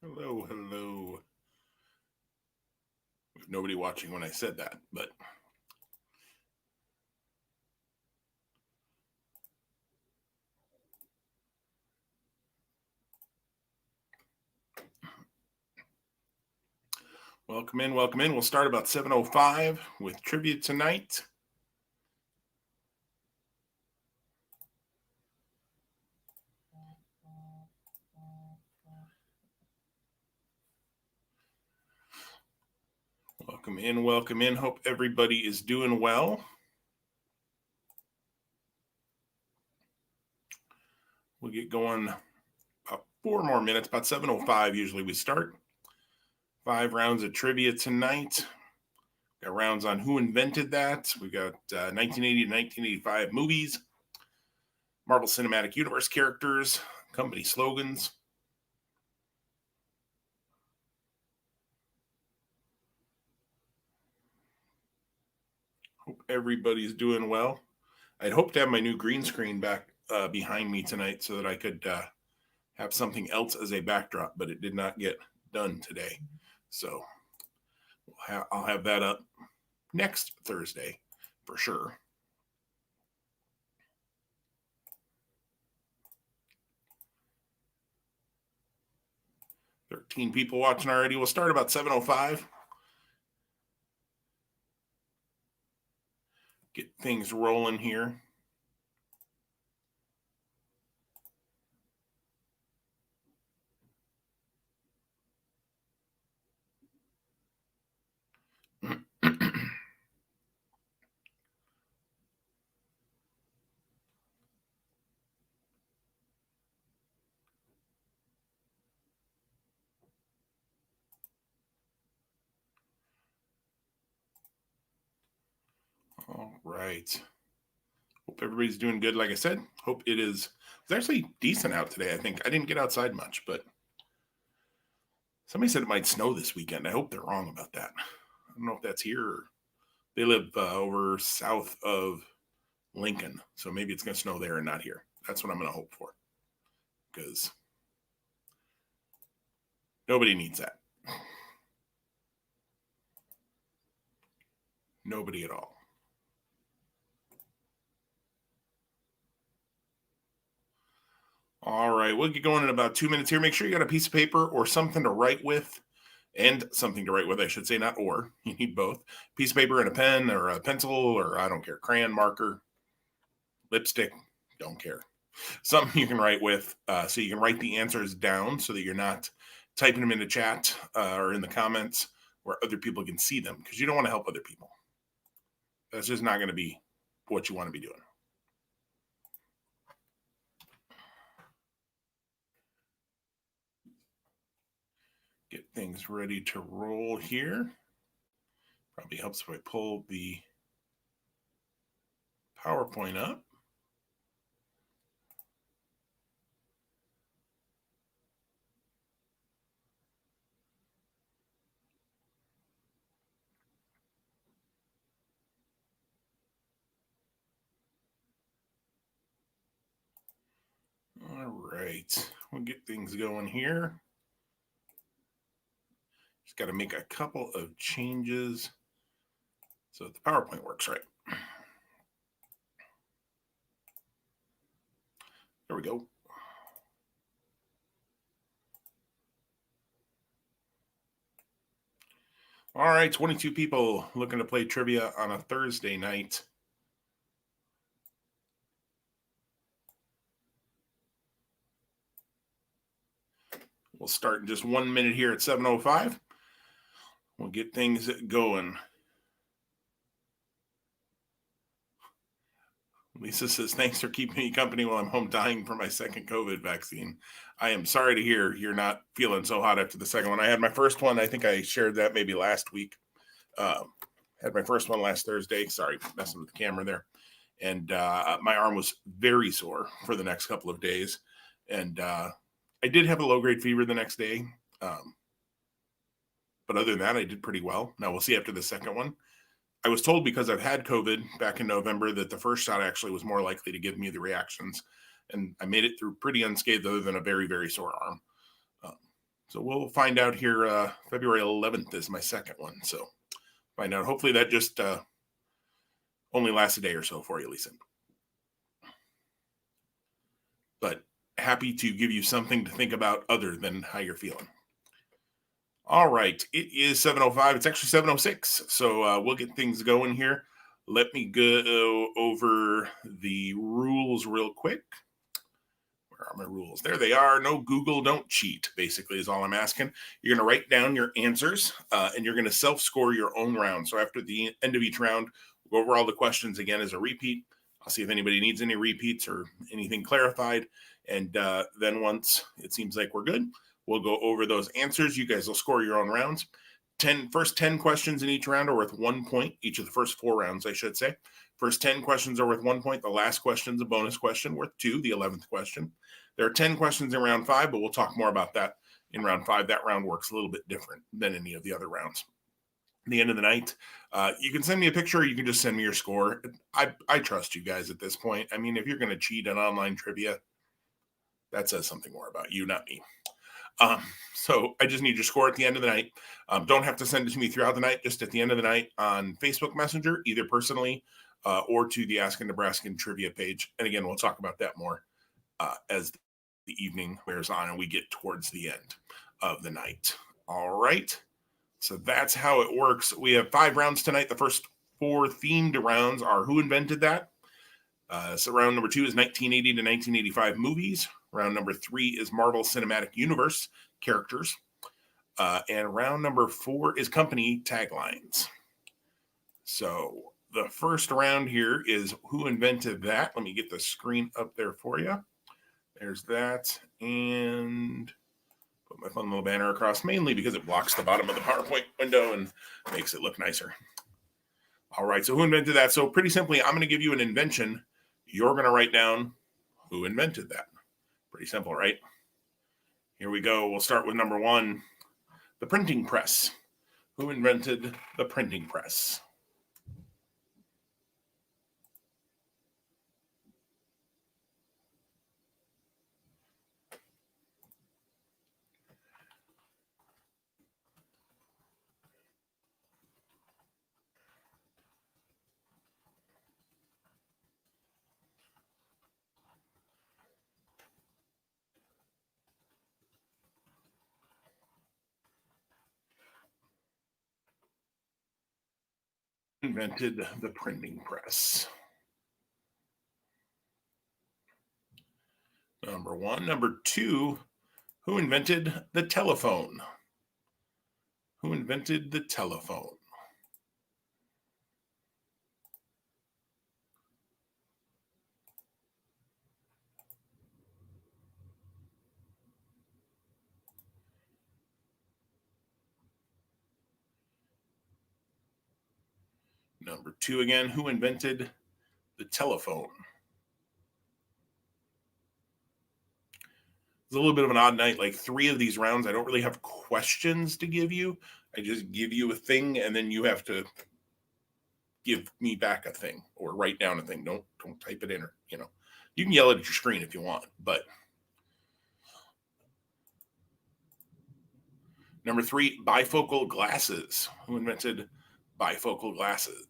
Hello, hello. With nobody watching when I said that, but welcome in, welcome in. We'll start about 7:05 with trivia tonight. Welcome in, welcome in. Hope everybody is doing well. We'll get going about 4 more minutes, about 7:05 usually we start. 5 rounds of trivia tonight. Got rounds on who invented that. We got 1980 to 1985 movies, Marvel Cinematic Universe characters, company slogans. Hope everybody's doing well. I'd hoped to have my new green screen back behind me tonight so that I could have something else as a backdrop, but it did not get done today. So I'll have that up next Thursday for sure. "13 people watching already. We'll start about 7:05. Get things rolling here. All right. Hope everybody's doing good. Like I said, hope it is. It's actually decent out today. I think I didn't get outside much, but somebody said it might snow this weekend. I hope they're wrong about that. I don't know if that's here. Or they live over south of Lincoln, so maybe it's going to snow there and not here. That's what I'm going to hope for, because nobody needs that. Nobody at all. All right, we'll get going in about 2 minutes here. Make sure you got a piece of paper or something to write with, and something to write with, I should say, not or. You need both. Piece of paper and a pen or a pencil or I don't care, crayon, marker, lipstick, don't care. Something you can write with, so you can write the answers down so that you're not typing them into chat or in the comments where other people can see them, because you don't want to help other people. That's just not going to be what you want to be doing. Get things ready to roll here. Probably helps if I pull the PowerPoint up. All right, we'll get things going here. Just got to make a couple of changes so that the PowerPoint works right. There we go. All right, 22 people looking to play trivia on a Thursday night. We'll start in just 1 minute here at 7:05. We'll get things going. Lisa says, "Thanks for keeping me company while I'm home dying for my second COVID vaccine." I am sorry to hear you're not feeling so hot after the second one. I had my first one. I think I shared that maybe last week. Had my first one last Thursday. Sorry, messing with the camera there. And my arm was very sore for the next couple of days. And I did have a low-grade fever the next day. But other than that, I did pretty well. Now we'll see after the second one. I was told, because I've had COVID back in November, that the first shot actually was more likely to give me the reactions. And I made it through pretty unscathed, other than a very, very sore arm. So we'll find out here. February 11th is my second one. So find out. Hopefully that just only lasts a day or so for you, Lisa. But happy to give you something to think about other than how you're feeling. All right, it is 7:05. It's actually 7:06. So we'll get things going here. Let me go over the rules real quick. Where are my rules? There they are. No Google, don't cheat, basically, is all I'm asking. You're going to write down your answers and you're going to self score your own round. So after the end of each round, we'll go over all the questions again as a repeat. I'll see if anybody needs any repeats or anything clarified. And then once it seems like we're good, we'll go over those answers. You guys will score your own rounds. First 10 questions in each round are worth 1 point. Each of the first 4 rounds, I should say. First 10 questions are worth 1 point. The last question is a bonus question worth 2, the 11th question. There are 10 questions in round 5, but we'll talk more about that in round 5. That round works a little bit different than any of the other rounds. At the end of the night, you can send me a picture, or you can just send me your score. I trust you guys at this point. I mean, if you're going to cheat on online trivia, that says something more about you, not me. So I just need your score at the end of the night. Don't have to send it to me throughout the night, just at the end of the night on Facebook Messenger, either personally or to the Ask a Nebraskan trivia page. And again, we'll talk about that more as the evening wears on and we get towards the end of the night. All right. So that's how it works. We have 5 rounds tonight. The first 4 themed rounds are Who Invented That? So round number 2 is 1980 to 1985 movies. Round number 3 is Marvel Cinematic Universe characters. And round number 4 is company taglines. So the first round here is Who Invented That? Let me get the screen up there for you. There's that. And put my fun little banner across, mainly because it blocks the bottom of the PowerPoint window and makes it look nicer. All right, so Who Invented That? So pretty simply, I'm going to give you an invention. You're going to write down who invented that. Pretty simple, right? Here we go. We'll start with number 1, the printing press. Who invented the printing press? Invented the printing press. Number 1. Number 2, who invented the telephone? Who invented the telephone? Number 2 again, who invented the telephone? It's a little bit of an odd night. Like 3 of these rounds, I don't really have questions to give you. I just give you a thing, and then you have to give me back a thing or write down a thing. Don't type it in, or you can yell it at your screen if you want. But number 3, bifocal glasses. Who invented bifocal glasses?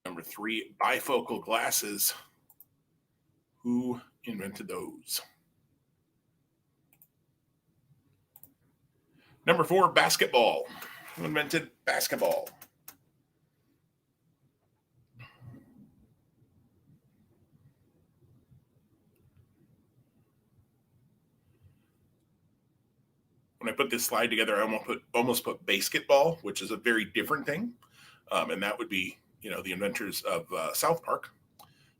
Number 3, bifocal glasses. Who invented those? Number 4, basketball. Who invented basketball? When I put this slide together, I almost put basketball, which is a very different thing. And that would be, the inventors of South Park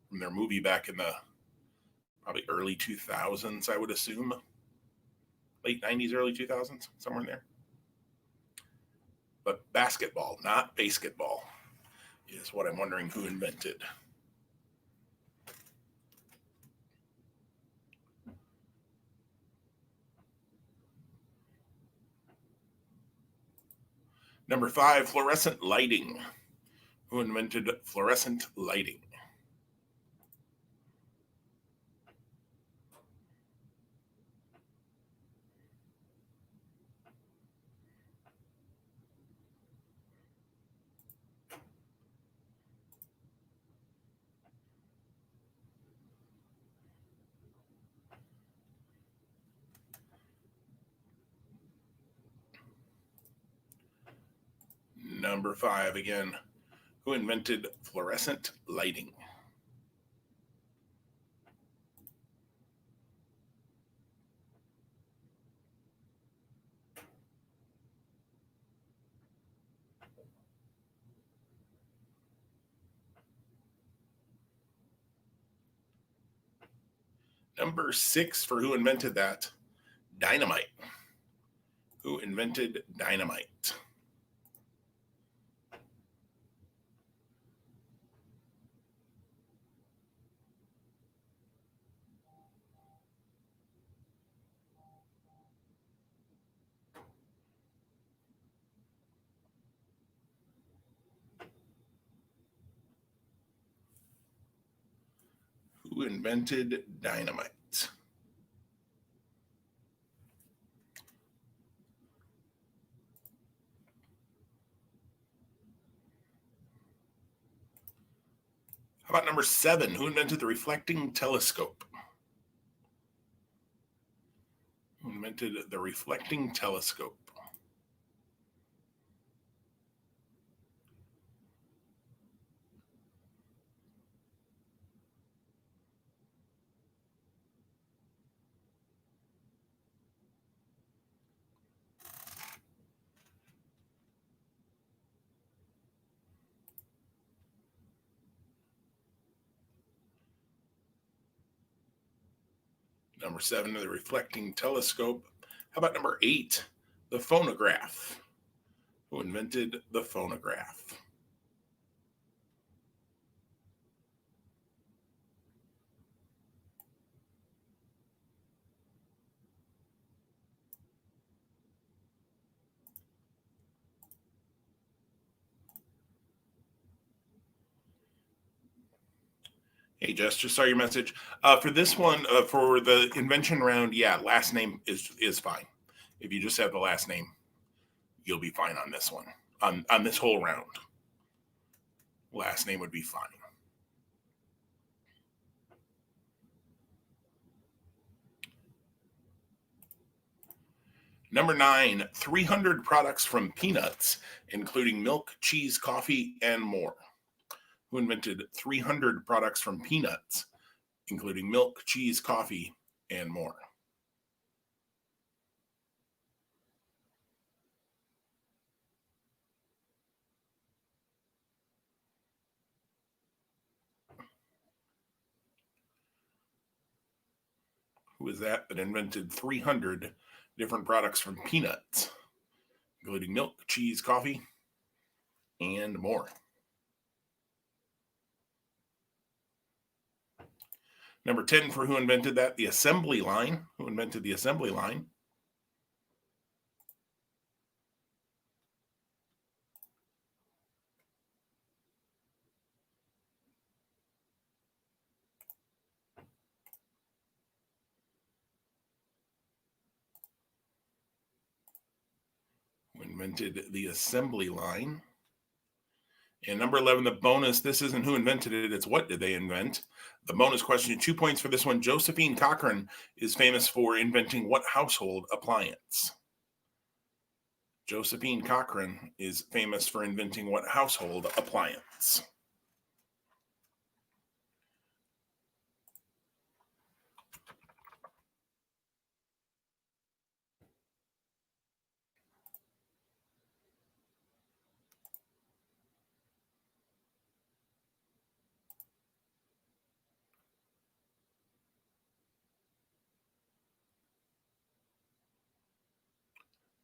from their movie back in the probably early 2000s, I would assume. Late 90s, early 2000s, somewhere in there. but basketball, not basketball, is what I'm wondering who invented. Number 5, fluorescent lighting. Who invented fluorescent lighting? Number 5 again. Who invented fluorescent lighting? Number 6 for who invented that? Dynamite. Who invented dynamite? Who invented dynamite? How about number 7? Who invented the reflecting telescope? Who invented the reflecting telescope? Number 7, the reflecting telescope. How about number 8? The phonograph. Who invented the phonograph? Hey, Jess, just saw your message. For this one, for the invention round, yeah, last name is fine. If you just have the last name, you'll be fine on this one. On this whole round, last name would be fine. Number 9, 300 products from peanuts, including milk, cheese, coffee, and more. Who invented 300 products from peanuts, including milk, cheese, coffee, and more? Who is that invented 300 different products from peanuts, including milk, cheese, coffee, and more? Number 10 for who invented that? The assembly line. Who invented the assembly line? Who invented the assembly line? And number 11, the bonus. This isn't who invented it, it's what did they invent? The bonus question, 2 points for this one. Josephine Cochrane is famous for inventing what household appliance? Josephine Cochrane is famous for inventing what household appliance?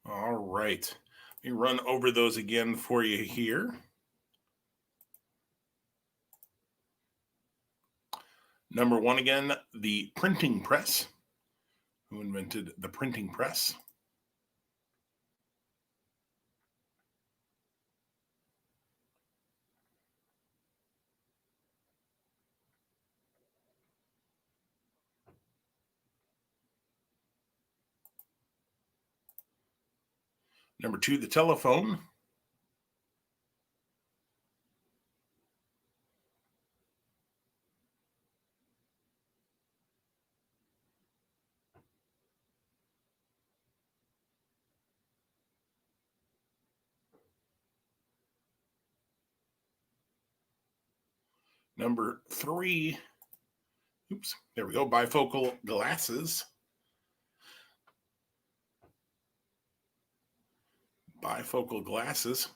All right. Let me run over those again for you here. Number 1 again, the printing press. Who invented the printing press? Number 2, the telephone. Number 3, oops, there we go, bifocal glasses. Bifocal glasses.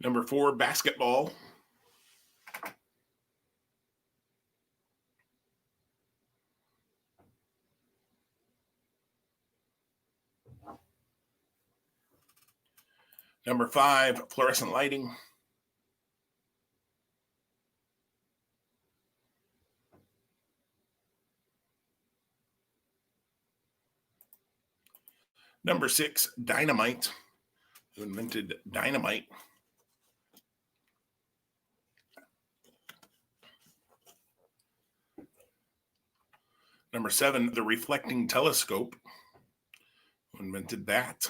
Number 4, basketball. Number 5, fluorescent lighting. Number 6, dynamite. Who invented dynamite? Number 7, the reflecting telescope. Who invented that?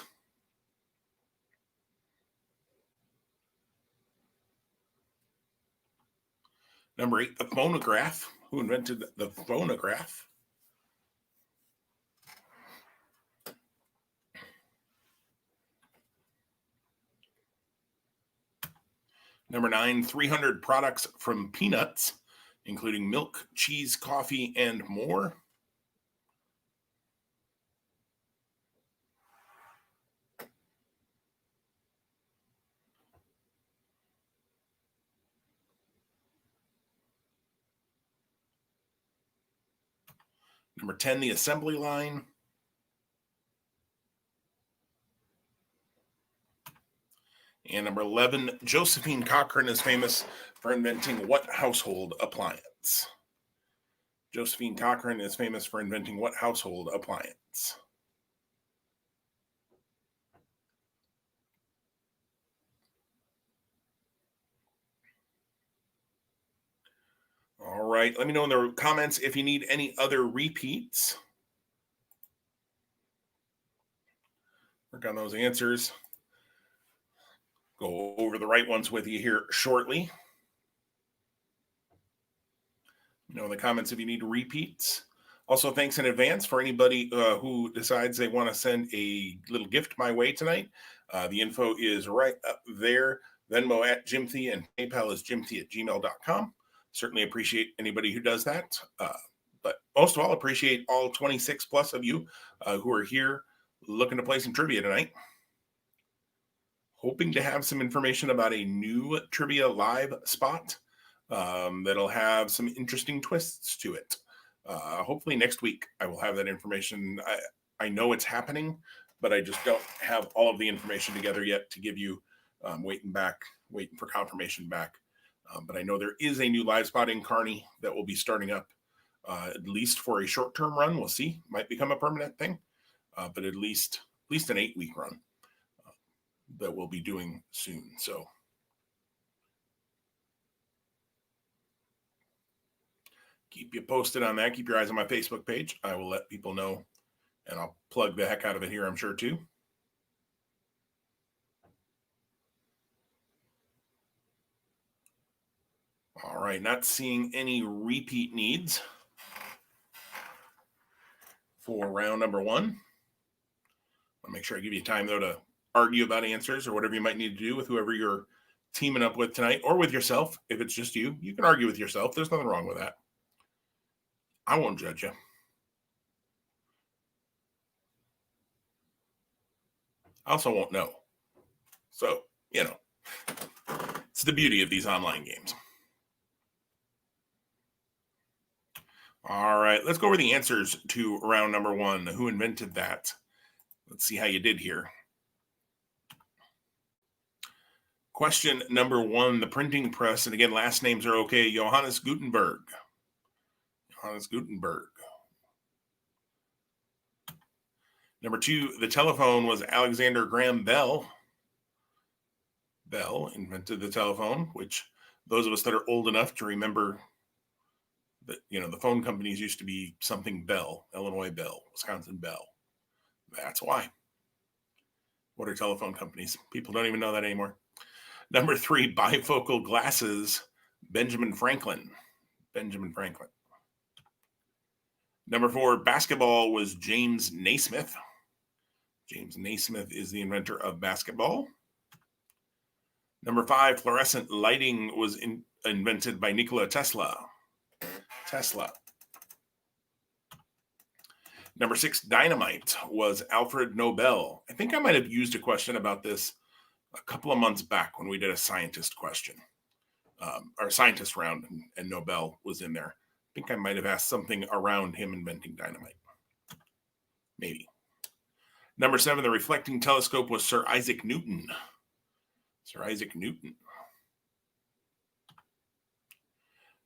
Number 8, the phonograph. Who invented the phonograph? Number 9, 300 products from peanuts, including milk, cheese, coffee, and more. Number 10, the assembly line. And number 11, Josephine Cochrane is famous for inventing what household appliance? Josephine Cochrane is famous for inventing what household appliance? All right, let me know in the comments if you need any other repeats. Work on those answers. Go over the right ones with you here shortly. You know, in the comments if you need repeats. Also, thanks in advance for anybody who decides they want to send a little gift my way tonight. The info is right up there. Venmo at Jimthy and PayPal is jimthy@gmail.com. Certainly appreciate anybody who does that. But most of all, appreciate all 26 plus of you who are here looking to play some trivia tonight. Hoping to have some information about a new trivia live spot that'll have some interesting twists to it. Hopefully next week I will have that information. I know it's happening, but I just don't have all of the information together yet to give you. Waiting for confirmation back. But I know there is a new live spot in Kearney that will be starting up at least for a short-term run. We'll see. Might become a permanent thing, but at least an 8-week run that we'll be doing soon. So keep you posted on that. Keep your eyes on my Facebook page. I will let people know, and I'll plug the heck out of it here, I'm sure, too. All right, not seeing any repeat needs for round number 1. I'll make sure I give you time, though, to argue about answers or whatever you might need to do with whoever you're teaming up with tonight, or with yourself. If it's just you, you can argue with yourself. There's nothing wrong with that. I won't judge you. I also won't know. So, you know, it's the beauty of these online games. All right, let's go over the answers to round number 1. Who invented that? Let's see how you did here. Question number 1, the printing press, and again, last names are okay. Johannes Gutenberg. Johannes Gutenberg. Number 2, the telephone was Alexander Graham Bell. Bell invented the telephone, which those of us that are old enough to remember that, the phone companies used to be something Bell, Illinois Bell, Wisconsin Bell. That's why. What are telephone companies? People don't even know that anymore. Number 3, bifocal glasses, Benjamin Franklin. Benjamin Franklin. Number 4, basketball was James Naismith. James Naismith is the inventor of basketball. Number 5, fluorescent lighting was invented by Nikola Tesla. Tesla. Number 6, dynamite was Alfred Nobel. I think I might have used a question about this a couple of months back when we did a scientist question, or scientist round, and Nobel was in there. I think I might have asked something around him inventing dynamite. Maybe. Number 7, the reflecting telescope was Sir Isaac Newton. Sir Isaac Newton.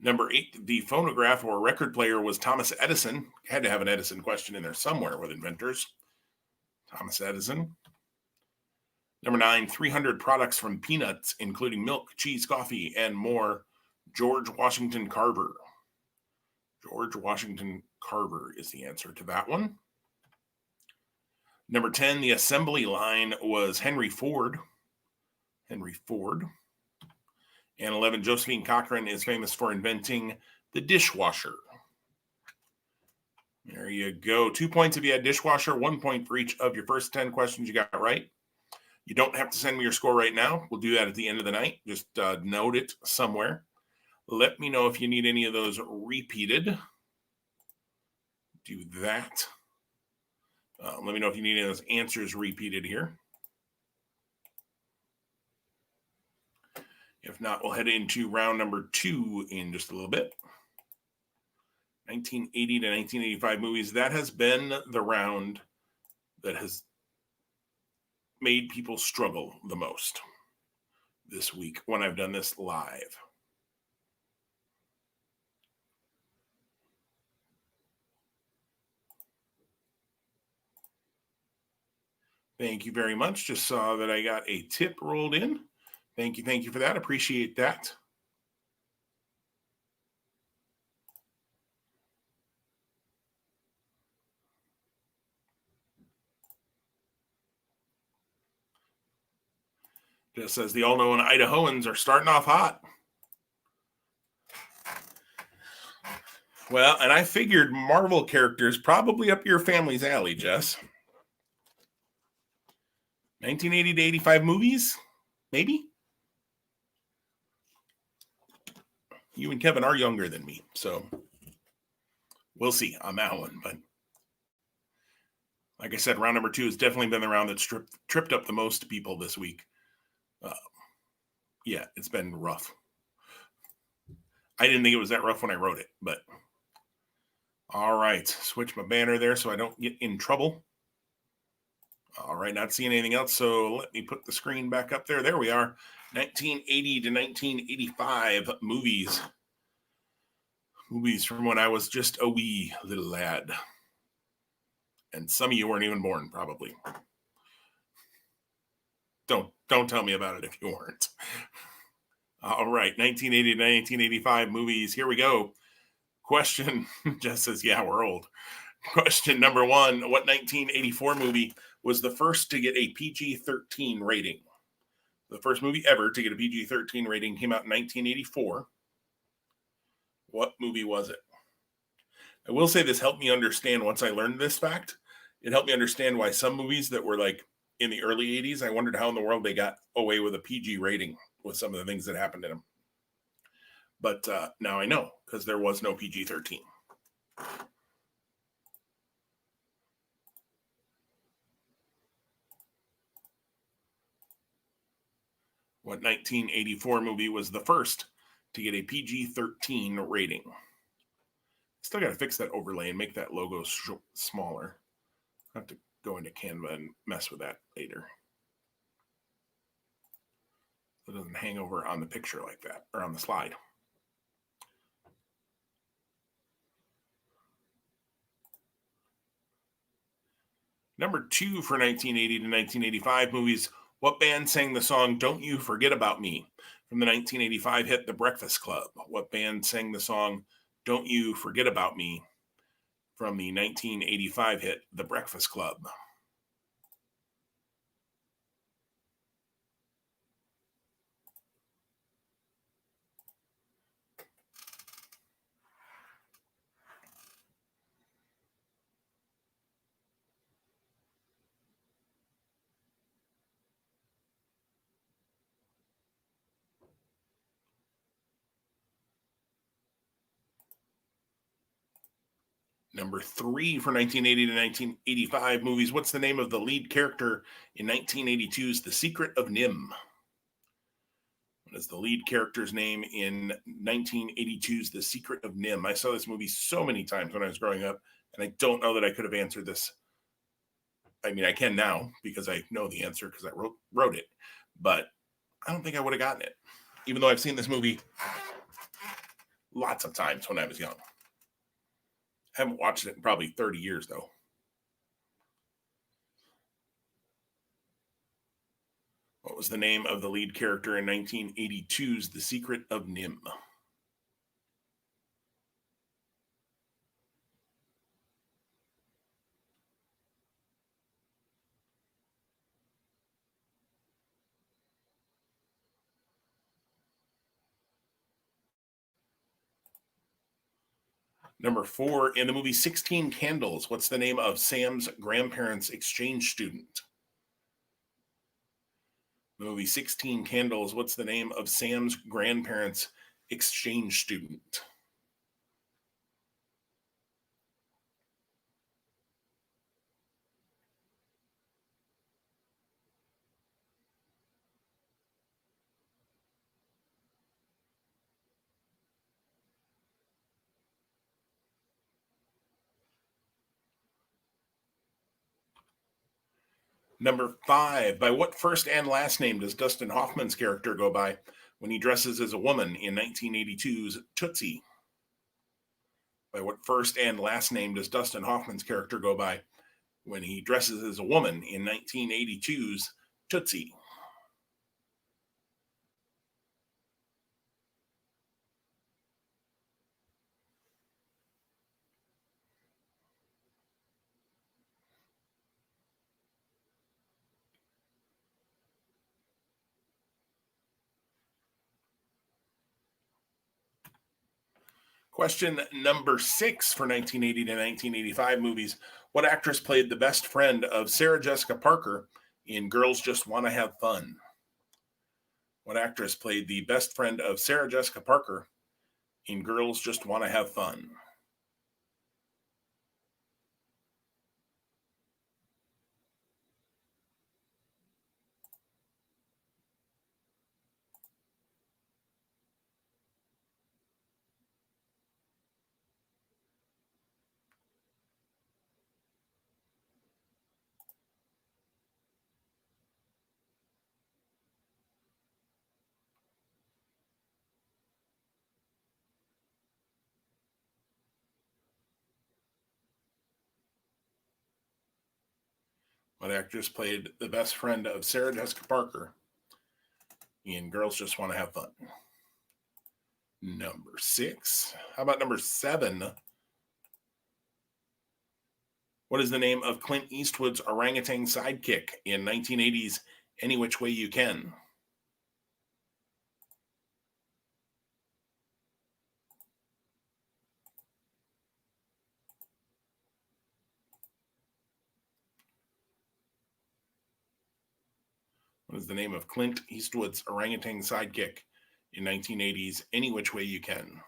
Number 8, the phonograph or record player was Thomas Edison. Had to have an Edison question in there somewhere with inventors. Thomas Edison. Number 9, 300 products from peanuts, including milk, cheese, coffee, and more. George Washington Carver. George Washington Carver is the answer to that one. Number 10, the assembly line was Henry Ford. Henry Ford. And 11, Josephine Cochrane is famous for inventing the dishwasher. There you go. 2 points if you had dishwasher, 1 point for each of your first 10 questions you got right. You don't have to send me your score right now. We'll do that at the end of the night. Just note it somewhere. Let me know if you need any of those repeated. Do that. Let me know if you need any of those answers repeated here. If not, we'll head into round number 2 in just a little bit. 1980 to 1985 movies. That has been the round that has made people struggle the most this week when I've done this live. Thank you very much. Just saw that I got a tip rolled in. Thank you for that. Appreciate that. Just says the all-knowing Idahoans are starting off hot. Well, and I figured Marvel characters probably up your family's alley, Jess. 1980 to 85 movies? Maybe? You and Kevin are younger than me, so we'll see on that one. But like I said, round number 2 has definitely been the round that's tripped up the most people this week. Yeah, it's been rough. I didn't think it was that rough when I wrote it, but all right. Switch my banner there so I don't get in trouble. All right, not seeing anything else, so let me put the screen back up there. There we are. 1980 to 1985 movies. Movies from when I was just a wee little lad. And some of you weren't even born, probably. Don't tell me about it if you weren't. All right, 1980 to 1985 movies. Here we go. Question, Jess says, yeah, we're old. Question number 1, what 1984 movie was the first to get a PG-13 rating? The first movie ever to get a PG-13 rating came out in 1984. What movie was it? I will say this helped me understand once I learned this fact. It helped me understand why some movies that were like in the early 80s, I wondered how in the world they got away with a PG rating with some of the things that happened in them. But now I know, because there was no PG-13. What 1984 movie was the first to get a PG-13 rating? Still got to fix that overlay and make that logo smaller. I'll have to go into Canva and mess with that later. So it doesn't hang over on the picture like that, or on the slide. Number 2 for 1980 to 1985 movies. What band sang the song Don't You Forget About Me from the 1985 hit The Breakfast Club? What band sang the song Don't You Forget About Me from the 1985 hit The Breakfast Club? Number 3 for 1980 to 1985 movies. What's the name of the lead character in 1982's The Secret of Nim? What is the lead character's name in 1982's The Secret of Nim? I saw this movie so many times when I was growing up, and I don't know that I could have answered this. I mean, I can now because I know the answer because I wrote it, but I don't think I would have gotten it, even though I've seen this movie lots of times when I was young. I haven't watched it in probably 30 years, though. What was the name of the lead character in 1982's The Secret of Nim? Number 4, in the movie 16 Candles, what's the name of Sam's grandparents' exchange student? The movie 16 Candles, what's the name of Sam's grandparents' exchange student? Number 5, by what first and last name does Dustin Hoffman's character go by when he dresses as a woman in 1982's Tootsie? By what first and last name does Dustin Hoffman's character go by when he dresses as a woman in 1982's Tootsie? Question number 6 for 1980 to 1985 movies. What actress played the best friend of Sarah Jessica Parker in Girls Just Want to Have Fun? What actress played the best friend of Sarah Jessica Parker in Girls Just Want to Have Fun? What actress played the best friend of Sarah Jessica Parker in Girls Just Want to Have Fun? Number 6. How about number 7? What is the name of Clint Eastwood's orangutan sidekick in 1980's Any Which Way You Can? What is the name of Clint Eastwood's orangutan sidekick in 1980's Any Which Way You Can?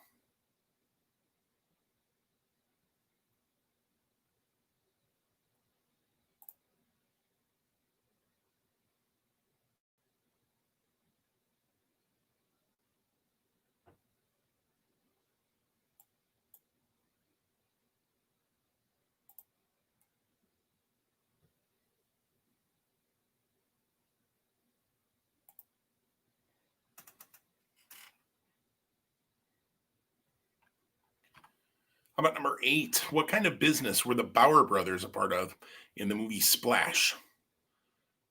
How about number eight? What kind of business were the Bauer brothers a part of in the movie Splash?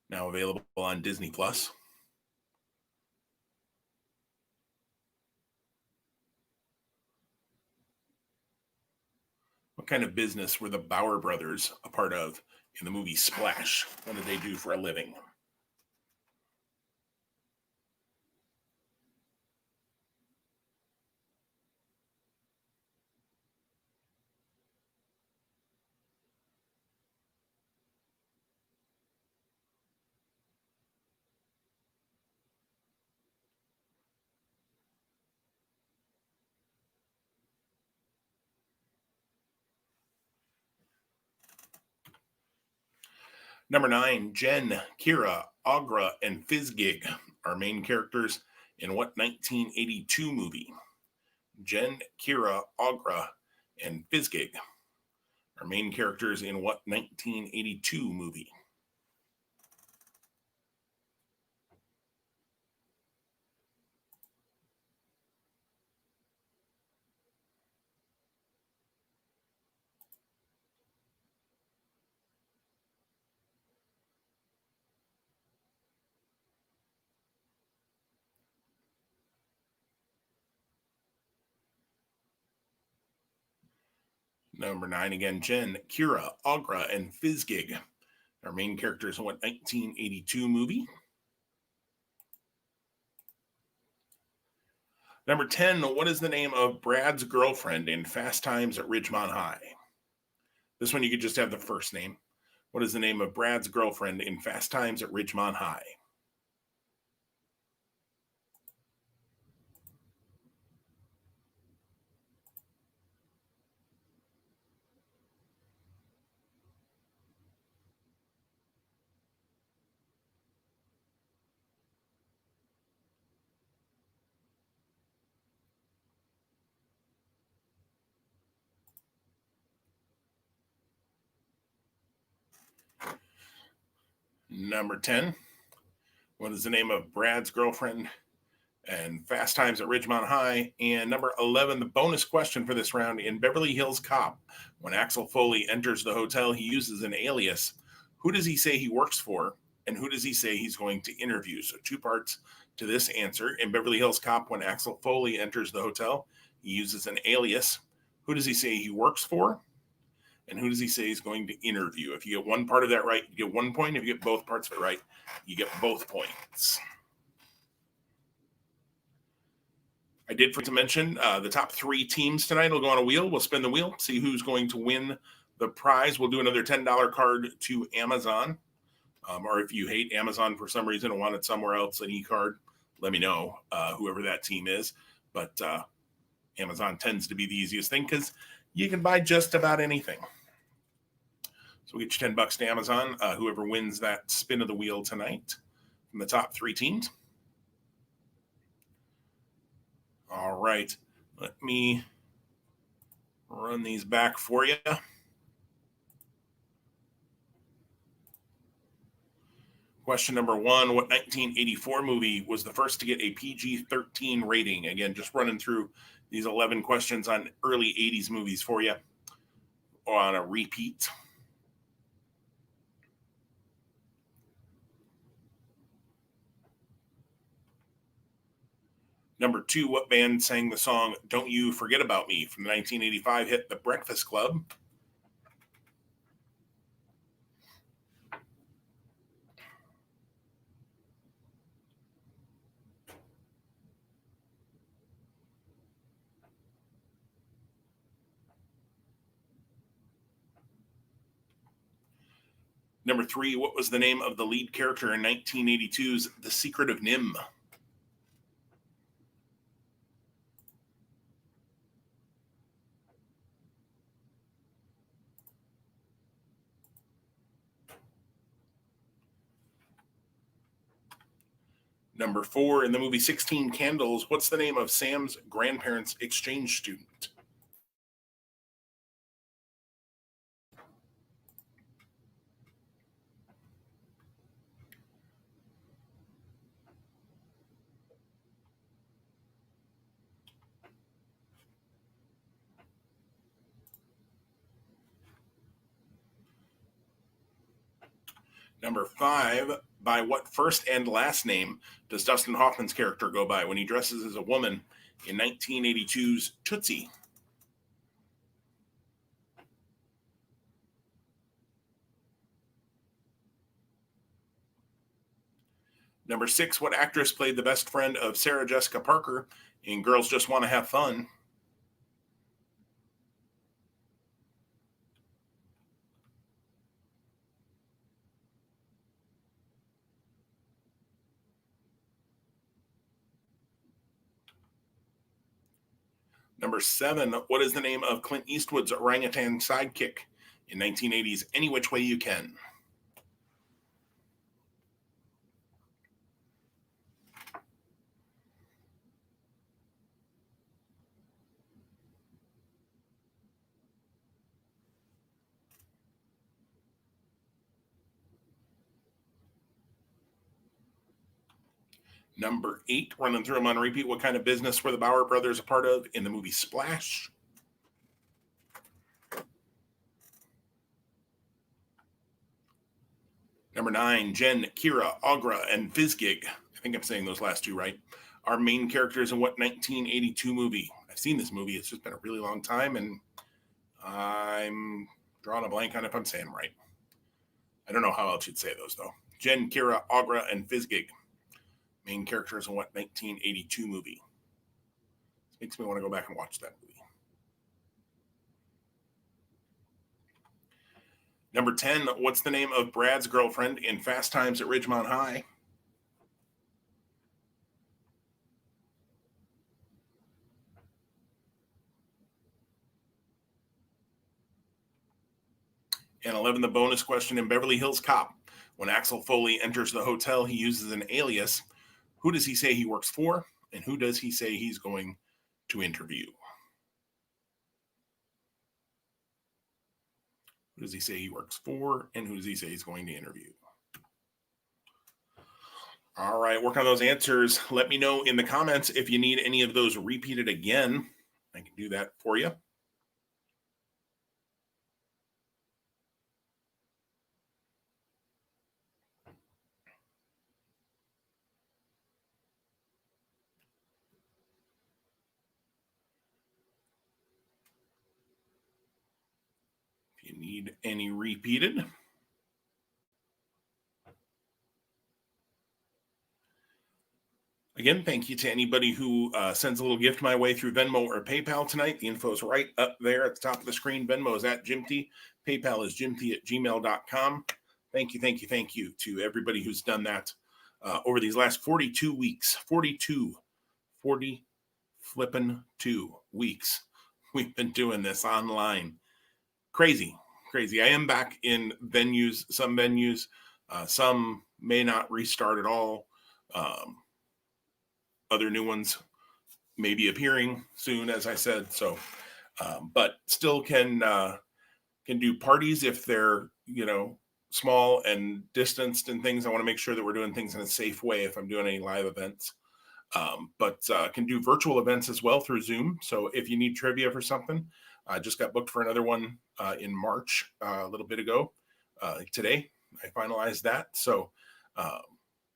Now available on Disney Plus. What kind of business were the Bauer brothers a part of in the movie Splash? What did they do for a living? Number nine, Jen, Kira, Agra, and Fizgig are main characters in what 1982 movie? Jen, Kira, Agra, and Fizgig are main characters in what 1982 movie? Number nine again, Jen, Kira, Agra, and Fizgig are main characters in what 1982 movie? Number 10, what is the name of Brad's girlfriend in Fast Times at Ridgemont High? This one you could just have the first name. What is the name of Brad's girlfriend in Fast Times at Ridgemont High? Number 10, what is the name of Brad's girlfriend and Fast Times at Ridgemont High? And number 11, the bonus question for this round in Beverly Hills Cop, when Axel Foley enters the hotel, he uses an alias. Who does he say he works for? And who does he say he's going to interview? So, two parts to this answer. In Beverly Hills Cop, when Axel Foley enters the hotel, he uses an alias. Who does he say he works for? And who does he say he's going to interview? If you get one part of that right, you get 1 point. If you get both parts of it right, you get both points. I did forget to mention the top three teams tonight will go on a wheel. We'll spin the wheel, see who's going to win the prize. We'll do another $10 card to Amazon. Or if you hate Amazon for some reason and want it somewhere else, an e-card, let me know, whoever that team is. But Amazon tends to be the easiest thing because you can buy just about anything. So we'll get you $10 to Amazon, whoever wins that spin of the wheel tonight from the top three teams. All right. Let me run these back for you. Question number one, what 1984 movie was the first to get a PG-13 rating? Again, just running through these 11 questions on early 80s movies for you on a repeat. Number two, what band sang the song Don't You Forget About Me from the 1985 hit The Breakfast Club? Number three, what was the name of the lead character in 1982's The Secret of Nim? Number four, in the movie 16 Candles, what's the name of Sam's grandparents' exchange student? Number 5, by what first and last name does Dustin Hoffman's character go by when he dresses as a woman in 1982's Tootsie? Number 6, what actress played the best friend of Sarah Jessica Parker in Girls Just Want to Have Fun? Number 7, what is the name of Clint Eastwood's orangutan sidekick in 1980's Any Which Way You Can? Number 8, running through them on repeat, what kind of business were the Bauer brothers a part of in the movie Splash? Number 9, Jen, Kira, Agra, and Fizgig, I think I'm saying those last two right, are main characters in what 1982 movie? I've seen this movie. It's just been a really long time, and I'm drawing a blank on if I'm saying them right. I don't know how else you'd say those, though. Jen, Kira, Agra, and Fizgig, main characters in what 1982 movie? This makes me want to go back and watch that movie. Number 10, what's the name of Brad's girlfriend in Fast Times at Ridgemont High? And 11, the bonus question in Beverly Hills Cop. When Axel Foley enters the hotel, he uses an alias. Who does he say he works for? And who does he say he's going to interview? Who does he say he works for? And who does he say he's going to interview? All right, work on those answers. Let me know in the comments if you need any of those repeated again. I can do that for you. If you need any repeated. Again, thank you to anybody who sends a little gift my way through Venmo or PayPal tonight. The info is right up there at the top of the screen. Venmo is at Jimty. PayPal is jimty@gmail.com. Thank you, thank you, thank you to everybody who's done that over these last 42 weeks. 40 flippin' 2 weeks. We've been doing this online. Crazy, crazy. I am back in venues, some may not restart at all. Other new ones may be appearing soon, as I said. So, but still can do parties if they're small and distanced and things. I want to make sure that we're doing things in a safe way if I'm doing any live events. But can do virtual events as well through Zoom. So if you need trivia for something, I just got booked for another one in March a little bit ago. Today, I finalized that. So,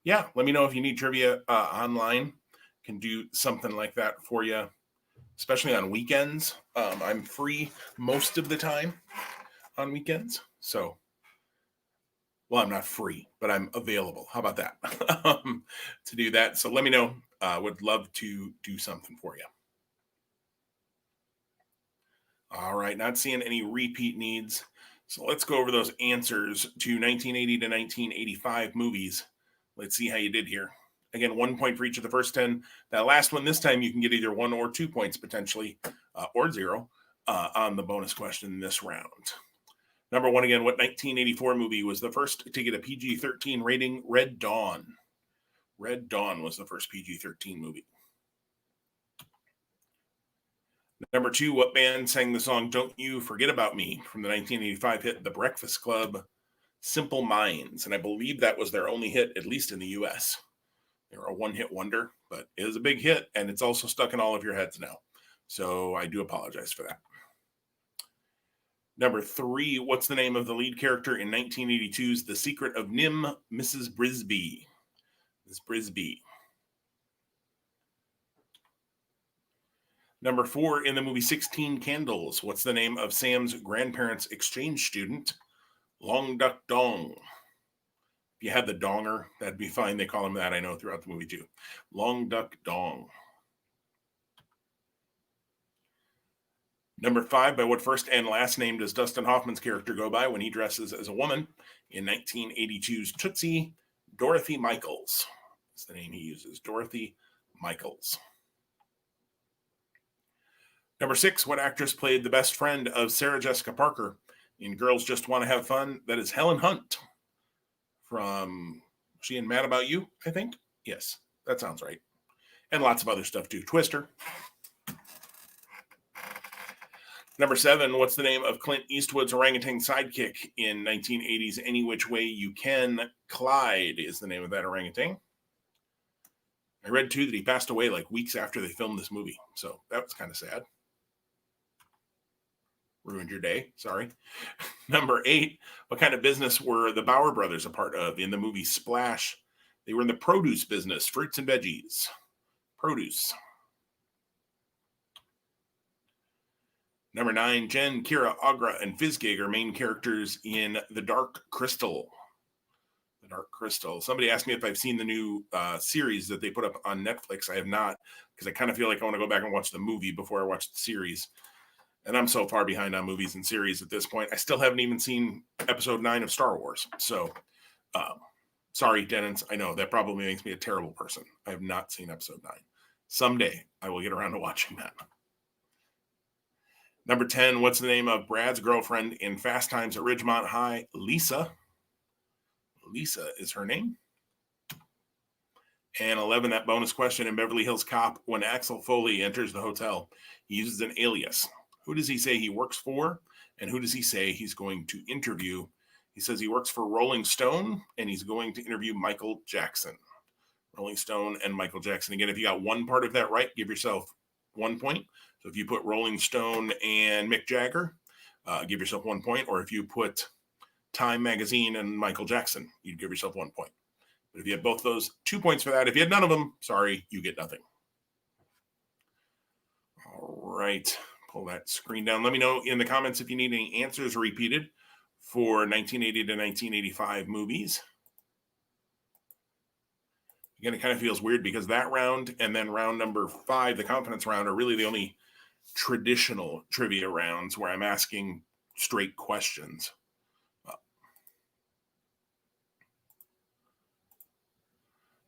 yeah, let me know if you need trivia online. Can do something like that for you, especially on weekends. I'm free most of the time on weekends. So, well, I'm not free, but I'm available. How about that? To do that. So let me know. Would love to do something for you. All right, not seeing any repeat needs. So let's go over those answers to 1980 to 1985 movies. Let's see how you did here. Again, 1 point for each of the first 10. That last one, this time you can get either 1 or 2 points potentially, or 0 on the bonus question this round. Number 1 again, what 1984 movie was the first to get a PG-13 rating? Red Dawn. Red Dawn was the first PG-13 movie. Number 2, what band sang the song Don't You Forget About Me from the 1985 hit The Breakfast Club, Simple Minds? And I believe that was their only hit, at least in the US. They're a one-hit wonder, but it is a big hit, and it's also stuck in all of your heads now. So I do apologize for that. Number 3, what's the name of the lead character in 1982's The Secret of Nim, Mrs. Brisby? Miss Brisby. Number 4, in the movie 16 Candles, what's the name of Sam's grandparents' exchange student? Long Duck Dong. If you had the donger, that'd be fine. They call him that, I know, throughout the movie too. Long Duck Dong. Number 5, by what first and last name does Dustin Hoffman's character go by when he dresses as a woman in 1982's Tootsie? Dorothy Michaels. That's the name he uses, Dorothy Michaels. Number 6, what actress played the best friend of Sarah Jessica Parker in Girls Just Want to Have Fun? That is Helen Hunt from she in Mad About You, I think. Yes, that sounds right. And lots of other stuff too. Twister. Number 7, what's the name of Clint Eastwood's orangutan sidekick in 1980's Any Which Way You Can? Clyde is the name of that orangutan. I read too that he passed away like weeks after they filmed this movie, so that was kind of sad. Ruined your day, sorry. Number 8, what kind of business were the Bauer brothers a part of in the movie Splash? They were in the produce business, fruits and veggies. Produce. Number 9, Jen, Kira, Agra, and Fizzgig are main characters in The Dark Crystal. The Dark Crystal. Somebody asked me if I've seen the new series that they put up on Netflix. I have not, because I kind of feel like I want to go back and watch the movie before I watch the series. And I'm so far behind on movies and series at this point. I still haven't even seen episode 9 of Star Wars. So, sorry, Dennis. I know that probably makes me a terrible person. I have not seen episode 9. Someday I will get around to watching that. Number 10, what's the name of Brad's girlfriend in Fast Times at Ridgemont High? Lisa. Lisa is her name. And 11, that bonus question in Beverly Hills Cop, when Axel Foley enters the hotel, he uses an alias. Who does he say he works for? And who does he say he's going to interview? He says he works for Rolling Stone, and he's going to interview Michael Jackson. Rolling Stone and Michael Jackson. Again, if you got one part of that right, give yourself 1 point. So if you put Rolling Stone and Mick Jagger, give yourself 1 point. Or if you put Time Magazine and Michael Jackson, you'd give yourself 1 point. But if you had both those, 2 points for that. If you had none of them, sorry, you get nothing. All right. Pull that screen down. Let me know in the comments if you need any answers repeated for 1980 to 1985 movies. Again, it kind of feels weird because that round and then round number 5, the confidence round, are really the only traditional trivia rounds where I'm asking straight questions.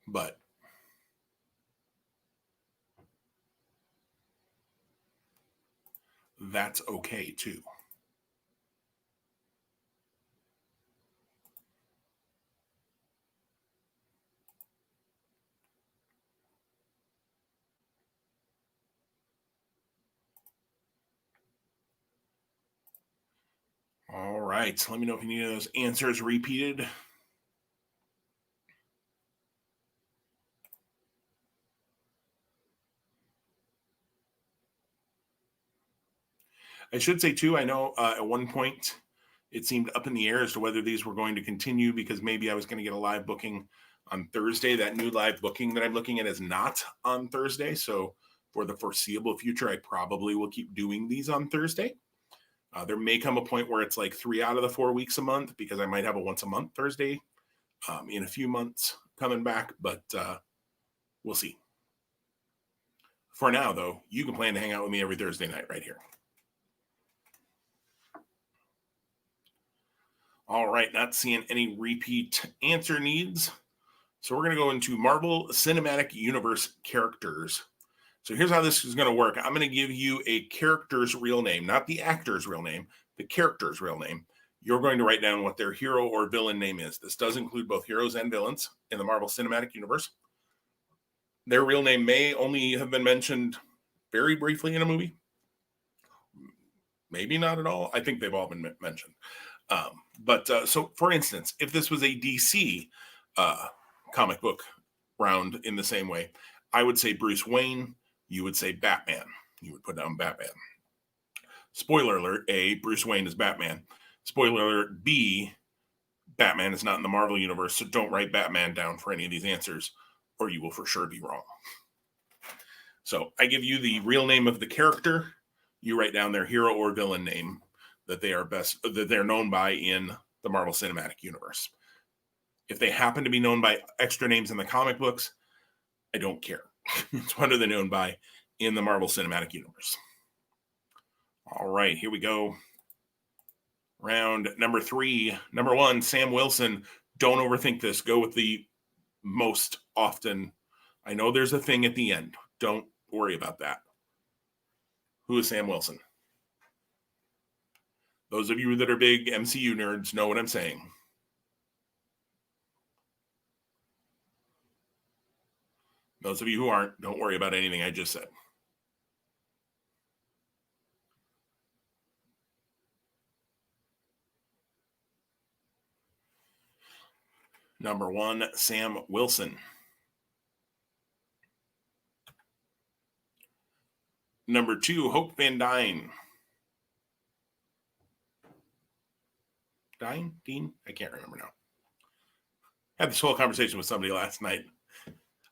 But that's okay too. All right. Let me know if you need those answers repeated. I should say too, I know at one point it seemed up in the air as to whether these were going to continue because maybe I was going to get a live booking on Thursday. That new live booking that I'm looking at is not on Thursday. So for the foreseeable future, I probably will keep doing these on Thursday. There may come a point where it's like 3 out of the 4 weeks a month because I might have a once a month Thursday in a few months coming back, but we'll see. For now, though, you can plan to hang out with me every Thursday night right here. All right, not seeing any repeat answer needs. So we're going to go into Marvel Cinematic Universe characters. So here's how this is going to work. I'm going to give you a character's real name, not the actor's real name, the character's real name. You're going to write down what their hero or villain name is. This does include both heroes and villains in the Marvel Cinematic Universe. Their real name may only have been mentioned very briefly in a movie. Maybe not at all. I think they've all been mentioned. So for instance, if this was a DC comic book round in the same way, I would say Bruce Wayne, you would say Batman. You would put down Batman. Spoiler alert, A, Bruce Wayne is Batman. Spoiler alert, B, Batman is not in the Marvel universe, so don't write Batman down for any of these answers, or you will for sure be wrong. So I give you the real name of the character. You write down their hero or villain name that they're known by in the Marvel Cinematic Universe. If they happen to be known by extra names in the comic books, I don't care. It's what are they known by in the Marvel Cinematic Universe. All right, here we go. Round number 3. Number 1, Sam Wilson. Don't overthink this. Go with the most often. I know there's a thing at the end. Don't worry about that. Who is Sam Wilson? Those of you that are big MCU nerds know what I'm saying. Those of you who aren't, don't worry about anything I just said. Number 1, Sam Wilson. Number 2, Hope Van Dyne. Dean? I can't remember now. I had this whole conversation with somebody last night.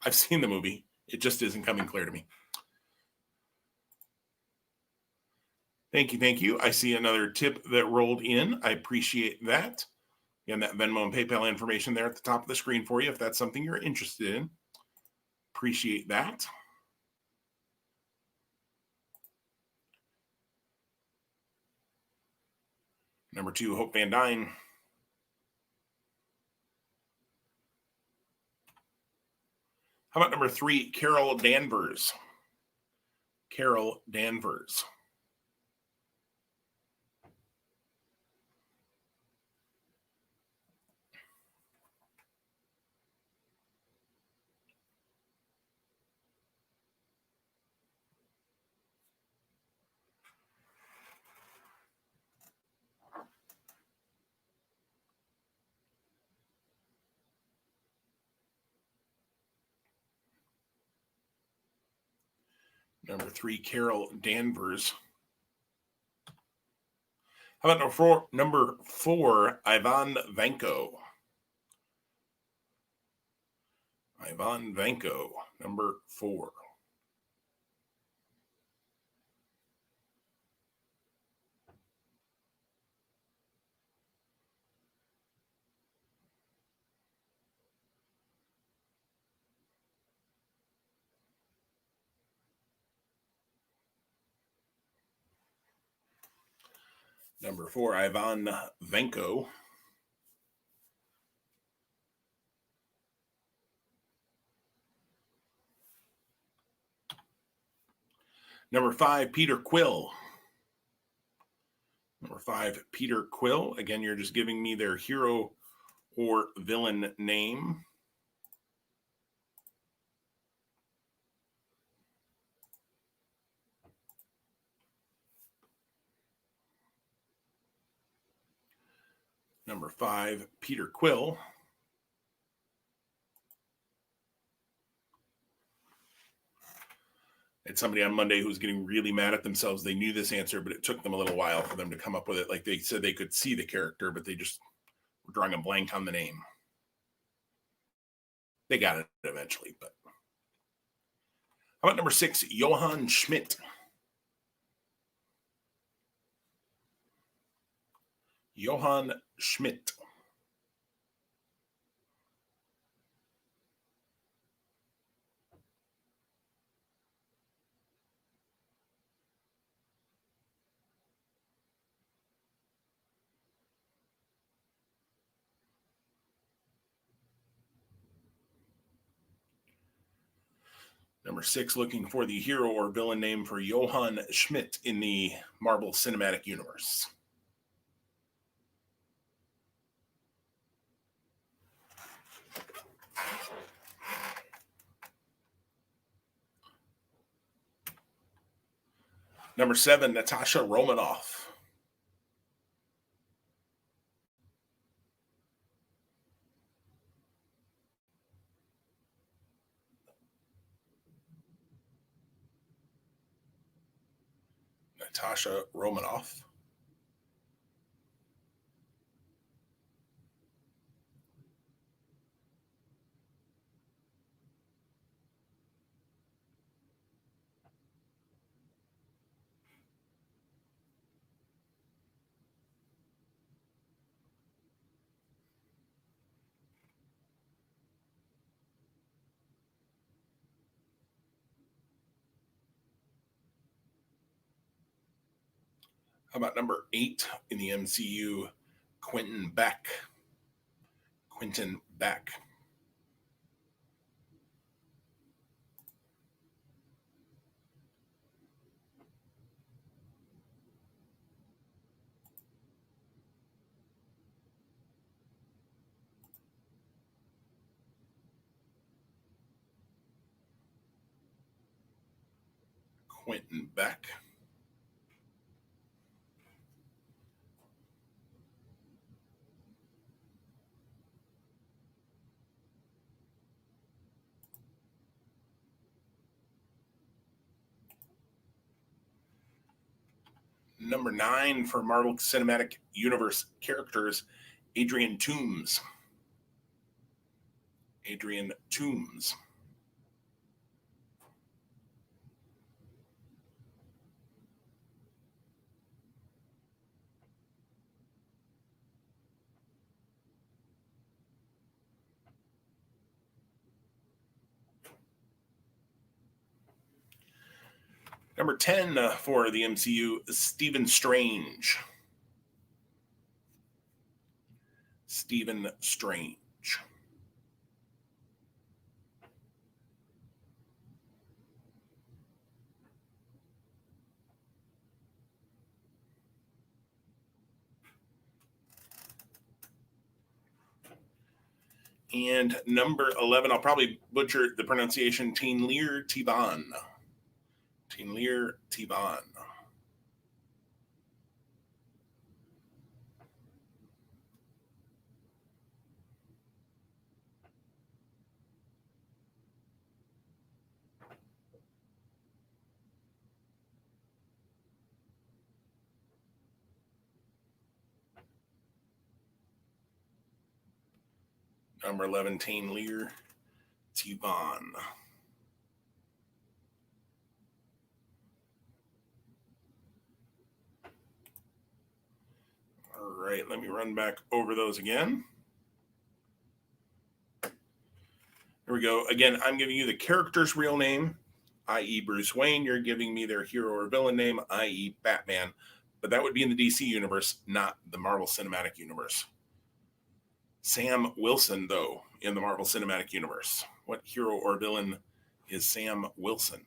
I've seen the movie. It just isn't coming clear to me. Thank you. I see another tip that rolled in. I appreciate that. Again, that Venmo and PayPal information there at the top of the screen for you if that's something you're interested in. Appreciate that. Number 2, Hope Van Dyne. How about number 3, Carol Danvers? Carol Danvers. Number 3, Carol Danvers. How about number 4, Ivan Vanko? Ivan Vanko, number 4. Number 4, Ivan Vanko. Number 5, Peter Quill. Number 5, Peter Quill. Again, you're just giving me their hero or villain name. Number 5, Peter Quill. It's somebody on Monday who's getting really mad at themselves. They knew this answer, but it took them a little while for them to come up with it. Like they said they could see the character, but they just were drawing a blank on the name. They got it eventually, but how about number 6, Johann Schmidt? Johann Schmidt. Number 6, looking for the hero or villain name for Johann Schmidt in the Marvel Cinematic Universe. Number 7, Natasha Romanoff. Natasha Romanoff. How about number 8 in the MCU, Quentin Beck? Quentin Beck. Quentin Beck. Number 9 for Marvel Cinematic Universe characters, Adrian Toomes. Adrian Toomes. Number 10 for the MCU, Stephen Strange. Stephen Strange. And number 11, I'll probably butcher the pronunciation, Tainlir Tiban. Tainlir Tiban. Number 11, Tainlir Tiban. All right, let me run back over those again. Here we go. Again, I'm giving you the character's real name, i.e., Bruce Wayne. You're giving me their hero or villain name, i.e., Batman. But that would be in the DC universe, not the Marvel Cinematic Universe. Sam Wilson, though, in the Marvel Cinematic Universe. What hero or villain is Sam Wilson?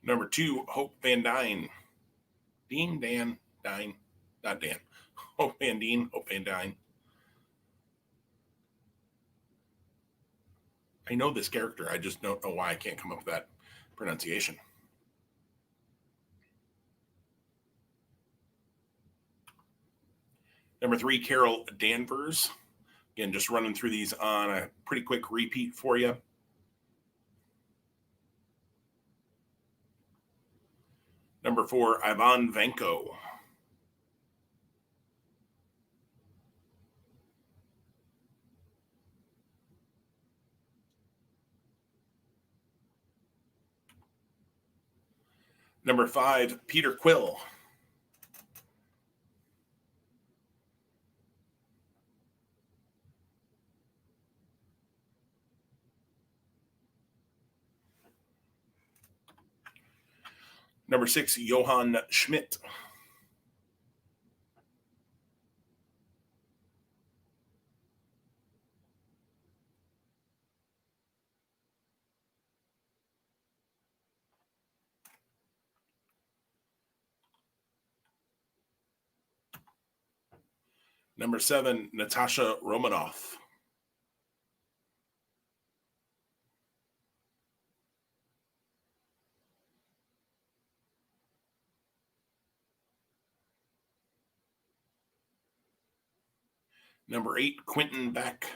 Number 2, Hope Van Dyne. Dean, Dan, Dine, not Dan. Hope Van Dyne, Hope Van Dyne. I know this character. I just don't know why I can't come up with that pronunciation. Number 3, Carol Danvers. Again, just running through these on a pretty quick repeat for you. Number 4, Ivan Vanko. Number 5, Peter Quill. Number 6, Johann Schmidt. Number 7, Natasha Romanoff. Number 8, Quentin Beck.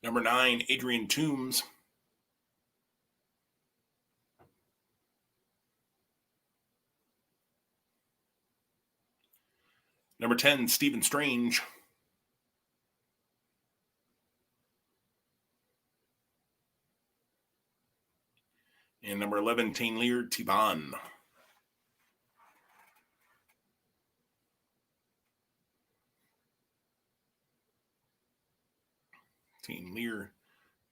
Number 9, Adrian Toombs. Number 10, Stephen Strange. And number 11, Taylor Tiban. Taylor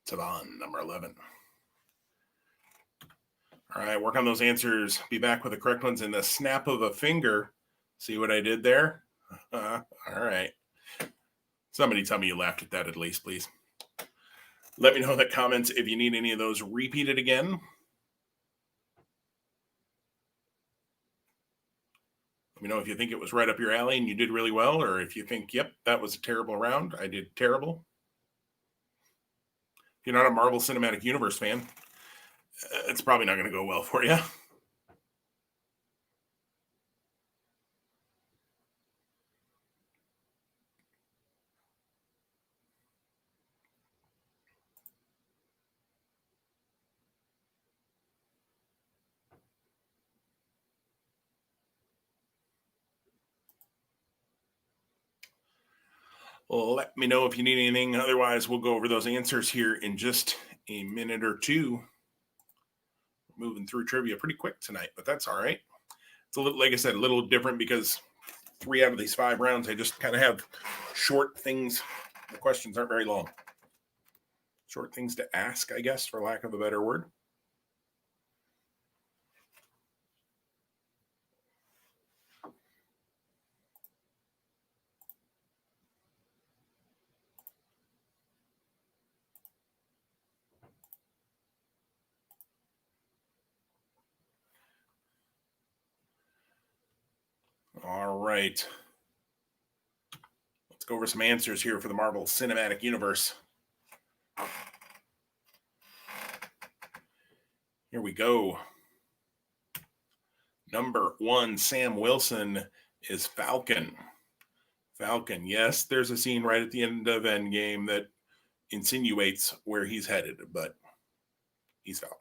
Tiban, number 11. All right, work on those answers. Be back with the correct ones in the snap of a finger. See what I did there? All right. Somebody tell me you laughed at that at least, please. Let me know in the comments if you need any of those repeated again. Let me know if you think it was right up your alley and you did really well, or if you think, yep, that was a terrible round. I did terrible. If you're not a Marvel Cinematic Universe fan, it's probably not going to go well for you. Let me know if you need anything. Otherwise, we'll go over those answers here in just a minute or two. Moving through trivia pretty quick tonight, but that's all right. It's a little, like I said, a little different because 3 out of these 5 rounds, I just kind of have short things. The questions aren't very long. Short things to ask, I guess, for lack of a better word. All right. Let's go over some answers here for the Marvel Cinematic Universe. Here we go. Number 1, Sam Wilson is Falcon. Falcon, yes, there's a scene right at the end of Endgame that insinuates where he's headed, but he's Falcon.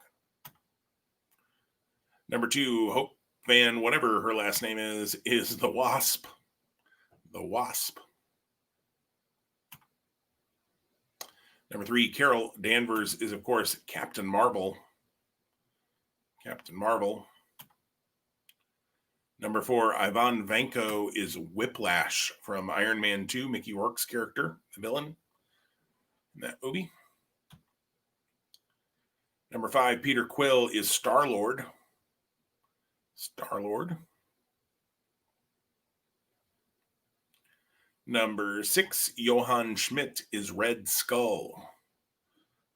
Number 2, Hope Van, whatever her last name is the Wasp. The Wasp. Number 3, Carol Danvers is, of course, Captain Marvel. Captain Marvel. Number 4, Ivan Vanko is Whiplash from Iron Man 2, Mickey Rourke's character, the villain in that movie. Number 5, Peter Quill is Star-Lord. Star-Lord. Number 6, Johann Schmidt is Red Skull.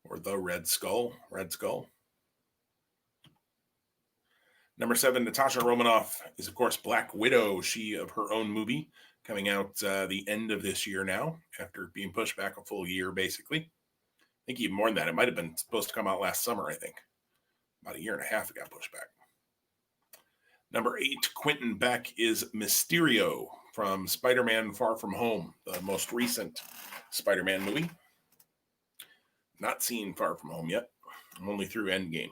Or the Red Skull. Red Skull. Number 7, Natasha Romanoff is, of course, Black Widow. She of her own movie coming out the end of this year now, after being pushed back a full year, basically. I think even more than that. It might have been supposed to come out last summer, I think. About a year and a half it got pushed back. Number 8, Quentin Beck is Mysterio from Spider-Man Far From Home, the most recent Spider-Man movie. Not seen Far From Home yet. I'm only through Endgame.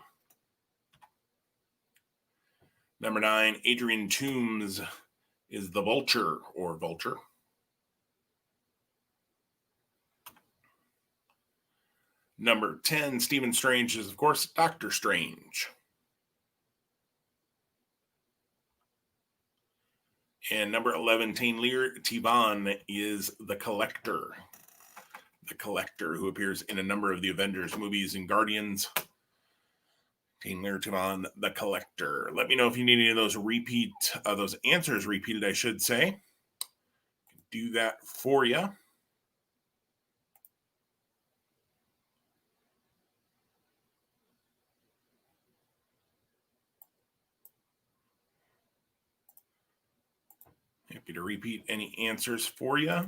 Number 9, Adrian Toombs is the Vulture or Vulture. Number 10, Stephen Strange is, of course, Doctor Strange. And number 11, Taylor Tiban is the Collector. The Collector, who appears in a number of the Avengers movies and Guardians. Taylor Tiban, the Collector. Let me know if you need any of those answers repeated, I should say. Do that for you. Happy to repeat any answers for you.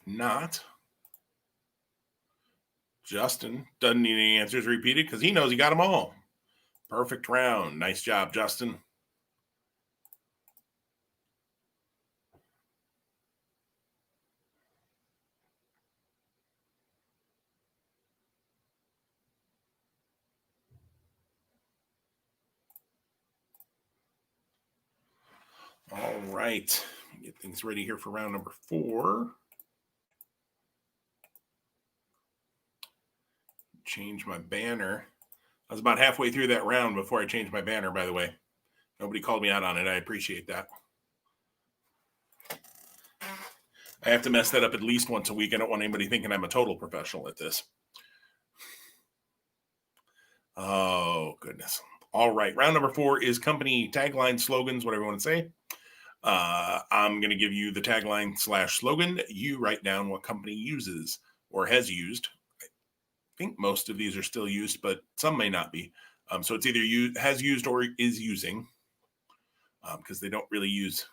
not, Justin doesn't need any answers repeated because he knows he got them all. Perfect round. Nice job, Justin. All right. Get things ready here for round number 4. Change my banner. I was about halfway through that round before I changed my banner, by the way. Nobody called me out on it. I appreciate that. I have to mess that up at least once a week. I don't want anybody thinking I'm a total professional at this. Oh, goodness. All right. Round number 4 is company tagline, slogans, whatever you want to say. I'm going to give you the tagline / slogan. You write down what company uses or has used. I think most of these are still used, but some may not be. So it's either has used or is using, because they don't really use,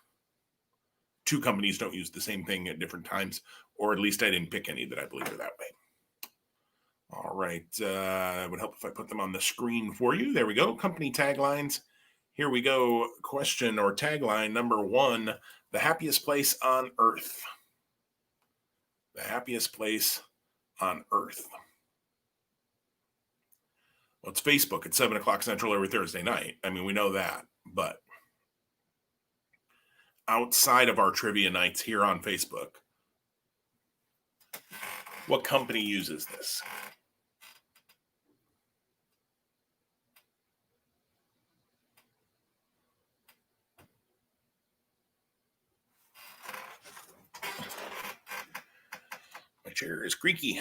2 companies don't use the same thing at different times, or at least I didn't pick any that I believe are that way. All right. It would help if I put them on the screen for you. There we go. Company taglines. Here we go. Question or tagline number 1, the happiest place on earth. The happiest place on earth. Well, it's Facebook at 7 o'clock Central every Thursday night. I mean, we know that. But outside of our trivia nights here on Facebook, what company uses this? My chair is creaky.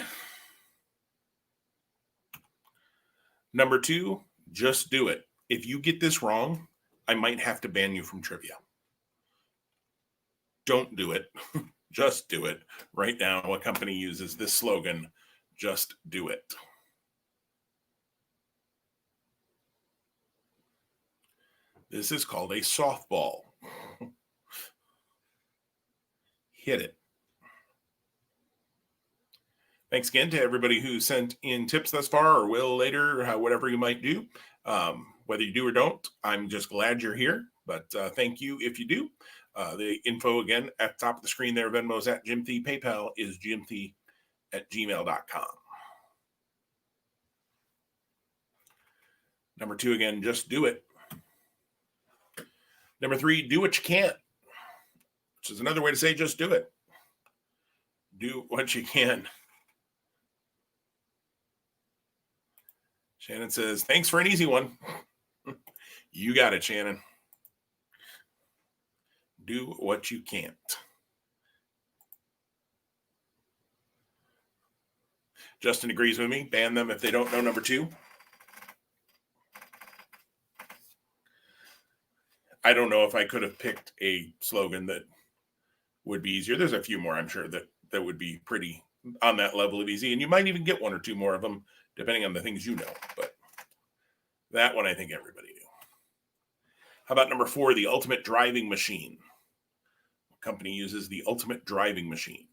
Number 2, just do it. If you get this wrong, I might have to ban you from trivia. Don't do it. Just do it. Right now, what company uses this slogan? Just do it. This is called a softball. Hit it. Thanks again to everybody who sent in tips thus far or will later, whatever you might do. Whether you do or don't, I'm just glad you're here. But thank you if you do. The info again at the top of the screen there. Venmo's at Jim Thie. PayPal is jimthie@gmail.com. Number 2 again, just do it. Number 3, do what you can, which is another way to say just do it. Do what you can. Shannon says, thanks for an easy one. You got it, Shannon. Do what you can't. Justin agrees with me. Ban them if they don't know number 2. I don't know if I could have picked a slogan that would be easier. There's a few more, I'm sure, that would be pretty on that level of easy. And you might even get 1 or 2 more of them, depending on the things you know. But that one, I think everybody knew. How about number 4, the ultimate driving machine? What company uses the ultimate driving machine?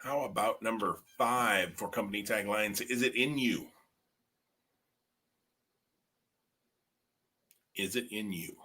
How about number 5 for company taglines? Is it in you? Is it in you?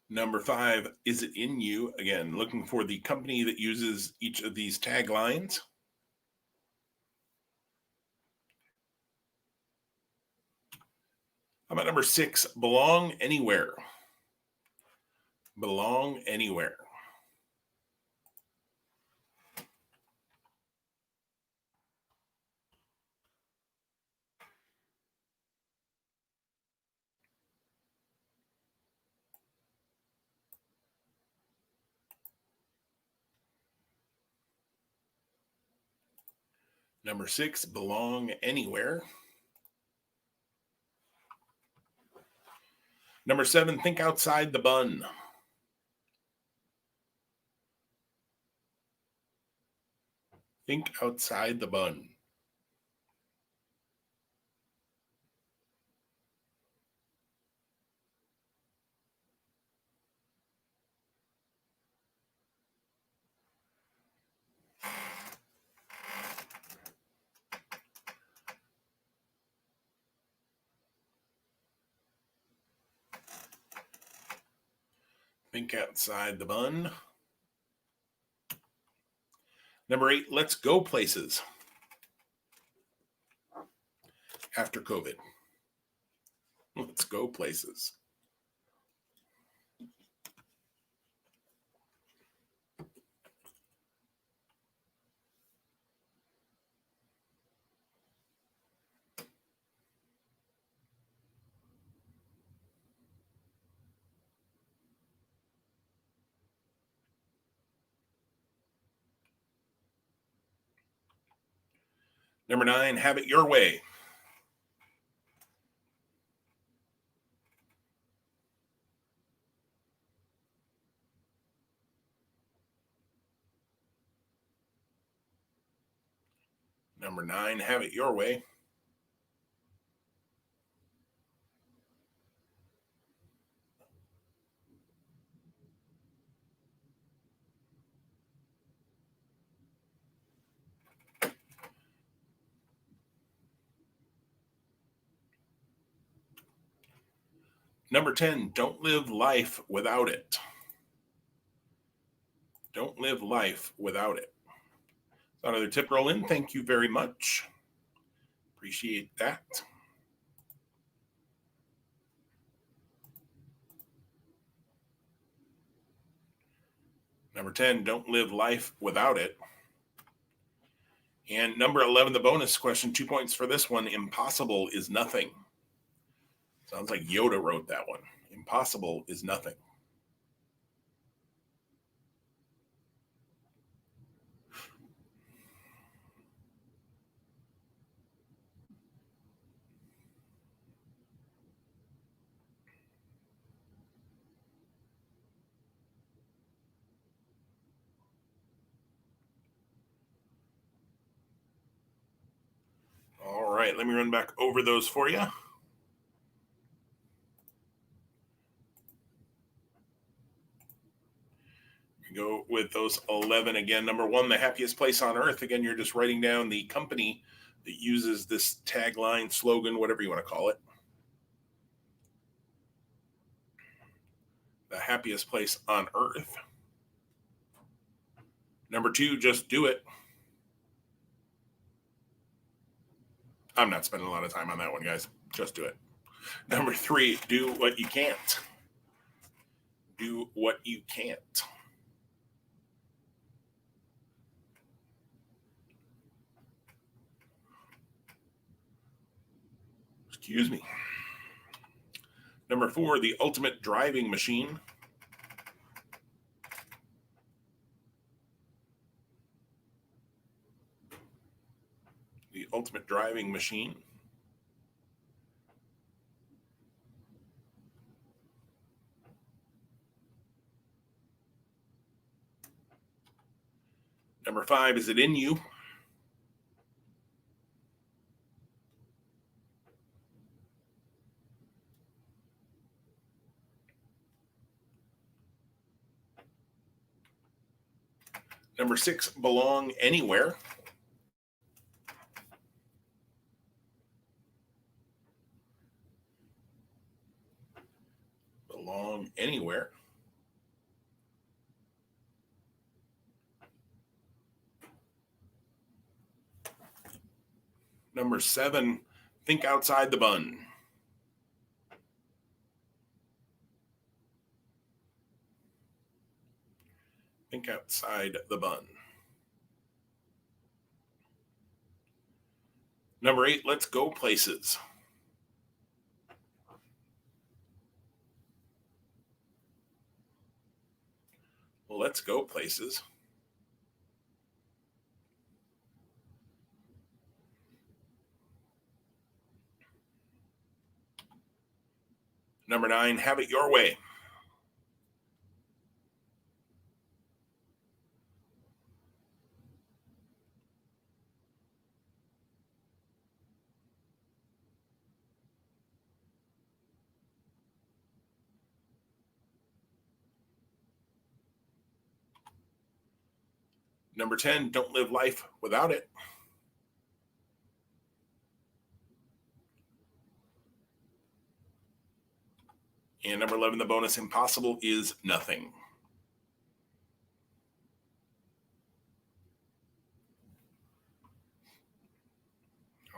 Number 5, is it in you? Again, looking for the company that uses each of these taglines. How about number 6? Belong anywhere. Belong anywhere. Number 6, belong anywhere. Number 7, think outside the bun. Think outside the bun. Think outside the bun. Number 8, let's go places after COVID. Let's go places. Number 9, have it your way. Number 9, have it your way. Number 10, don't live life without it. Don't live life without it. Another tip roll in. Thank you very much. Appreciate that. Number 10, don't live life without it. And number 11, the bonus question, 2 points for this one. Impossible is nothing. Sounds like Yoda wrote that one. Impossible is nothing. All right, let me run back over those for you. Go with those 11 again. Number 1, the happiest place on earth. Again, you're just writing down the company that uses this tagline, slogan, whatever you want to call it. The happiest place on earth. Number 2, just do it. I'm not spending a lot of time on that one, guys. Just do it. Number 3, do what you can't. Do what you can't. Excuse me. Number 4, the ultimate driving machine. The ultimate driving machine. Number 5, is it in you? Number 6, belong anywhere. Belong anywhere. Number 7, think outside the bun. Think outside the bun. Number 8, let's go places. Let's go places. Number 9, have it your way. Number 10, don't live life without it. And number 11, the bonus impossible is nothing.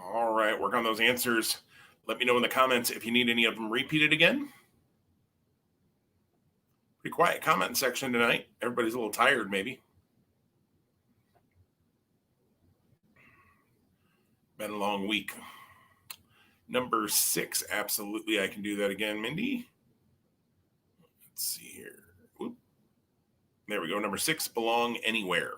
All right, work on those answers. Let me know in the comments if you need any of them repeated again. Pretty quiet comment section tonight. Everybody's a little tired, maybe. Been a long week. Number 6, absolutely, I can do that again, Mindy. Let's see here. Oop. There we go. Number 6, belong anywhere.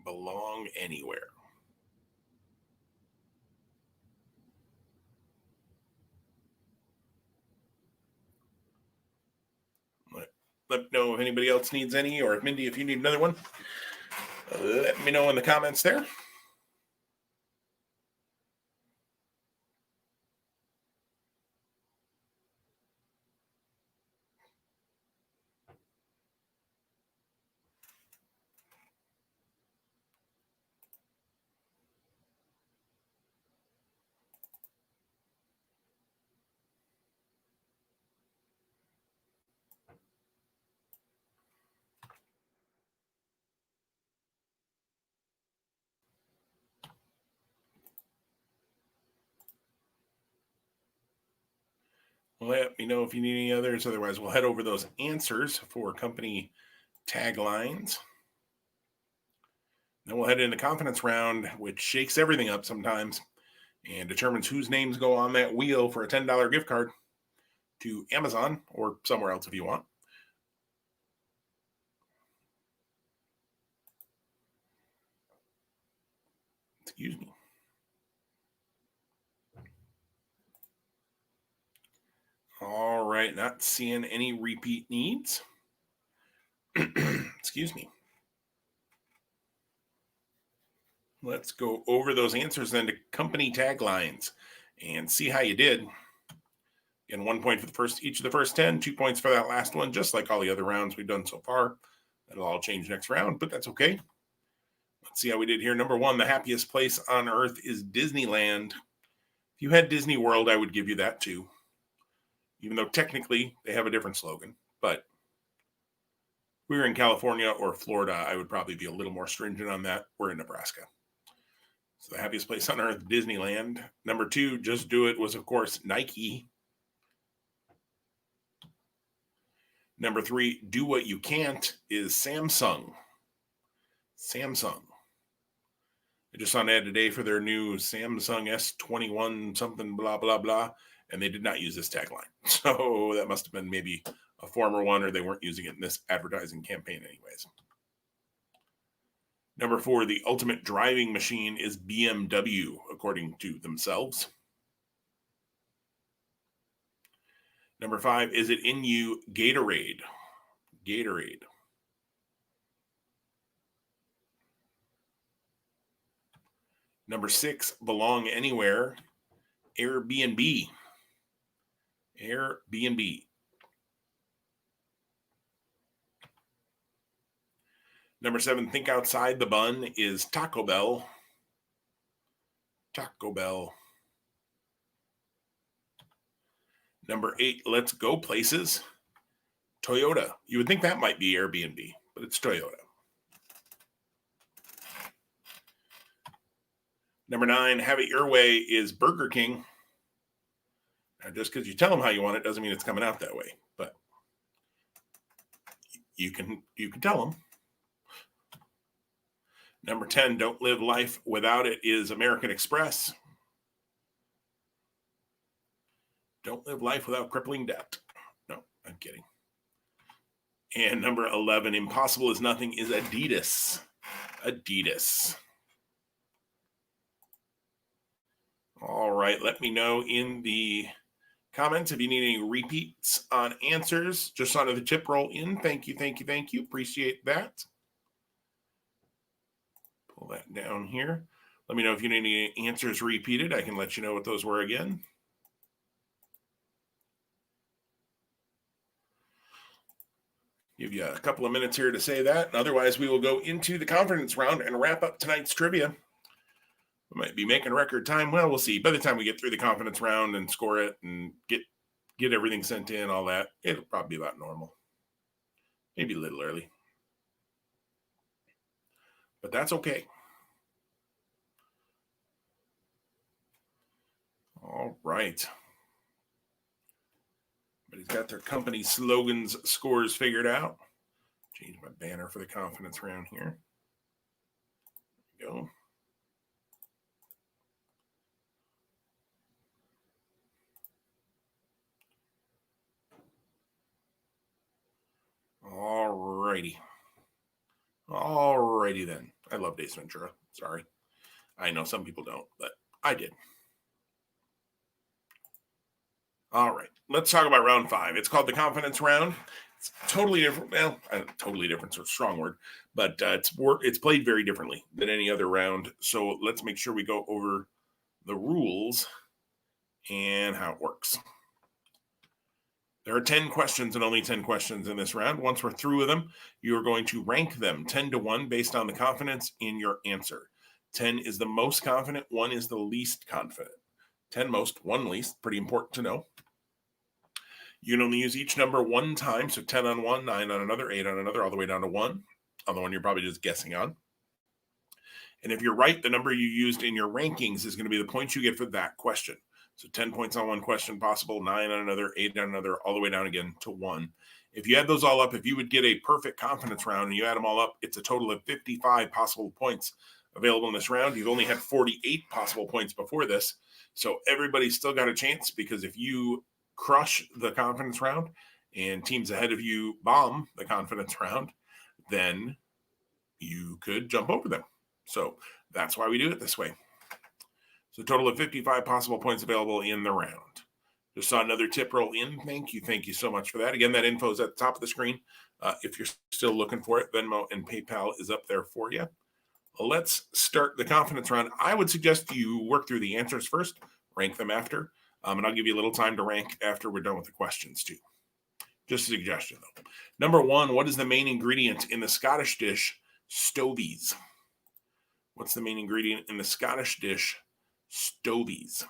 Belong anywhere. Let me know if anybody else needs any, or if Mindy, if you need another one, let me know in the comments there. Let me know if you need any others. Otherwise, we'll head over those answers for company taglines. Then we'll head into confidence round, which shakes everything up sometimes and determines whose names go on that wheel for a $10 gift card to Amazon or somewhere else if you want. Excuse me. All right, not seeing any repeat needs. Excuse me. Let's go over those answers then to company taglines and see how you did. Again, 1 point for each of the first 10, 2 points for that last one, just like all the other rounds we've done so far. That'll all change next round, but that's okay. Let's see how we did here. Number 1, the happiest place on earth is Disneyland. If you had Disney World, I would give you that too. Even though technically they have a different slogan, but if we were in California or Florida, I would probably be a little more stringent on that. We're in Nebraska. So the happiest place on earth, Disneyland. Number 2, Just Do It was, of course, Nike. Number 3, Do What You Can't is Samsung. Samsung. I just saw an ad today for their new Samsung S21 something blah, blah, blah, and they did not use this tagline. So that must have been maybe a former one, or they weren't using it in this advertising campaign anyways. Number 4, the ultimate driving machine is BMW, according to themselves. Number 5, is it in you, Gatorade? Gatorade. Number 6, belong anywhere, Airbnb. Airbnb. Number 7, think outside the bun is Taco Bell. Taco Bell. Number 8, let's go places. Toyota. You would think that might be Airbnb, but it's Toyota. Number 9, have it your way is Burger King. Just because you tell them how you want it doesn't mean it's coming out that way, but you can tell them. Number 10, don't live life without it, is American Express. Don't live life without crippling debt. No, I'm kidding. And number 11, impossible is nothing, is Adidas. Adidas. All right, let me know in the comments if you need any repeats on answers. Just onto the tip roll in. Thank you, thank you, thank you. Appreciate that. Pull that down here. Let me know if you need any answers repeated. I can let you know what those were again. Give you a couple of minutes here to say that. Otherwise, we will go into the confidence round and wrap up tonight's trivia. We might be making record time. Well, we'll see. By the time we get through the confidence round and score it and get everything sent in, all that, it'll probably be about normal. Maybe a little early. But that's okay. All right. Everybody's got their company slogans, scores figured out. Change my banner for the confidence round here. There we go. Alrighty. Alrighty then. I love Ace Ventura. Sorry. I know some people don't, but I did. All right. Let's talk about round 5. It's called the confidence round. It's totally different. Well, totally different, so it's a strong word, but it's played very differently than any other round. So let's make sure we go over the rules and how it works. There are 10 questions and only 10 questions in this round. Once we're through with them, you are going to rank them 10 to 1 based on the confidence in your answer. 10 is the most confident, 1 is the least confident. 10 most, 1 least, pretty important to know. You can only use each number 1 time, so 10 on one, 9 on another, 8 on another, all the way down to 1, on the one you're probably just guessing on. And if you're right, the number you used in your rankings is going to be the points you get for that question. So 10 points on one question possible, 9 on another, 8 on another, all the way down again to 1. If you add those all up, if you would get a perfect confidence round and you add them all up, it's a total of 55 possible points available in this round. You've only had 48 possible points before this. So everybody's still got a chance, because if you crush the confidence round and teams ahead of you bomb the confidence round, then you could jump over them. So that's why we do it this way. So a total of 55 possible points available in the round. Just saw another tip roll in. Thank you. Thank you so much for that. Again, that info is at the top of the screen. If you're still looking for it, Venmo and PayPal is up there for you. Let's start the confidence round. I would suggest you work through the answers first, rank them after, and I'll give you a little time to rank after we're done with the questions too. Just a suggestion though. Number 1, what is the main ingredient in the Scottish dish stovies? What's the main ingredient in the Scottish dish stovies?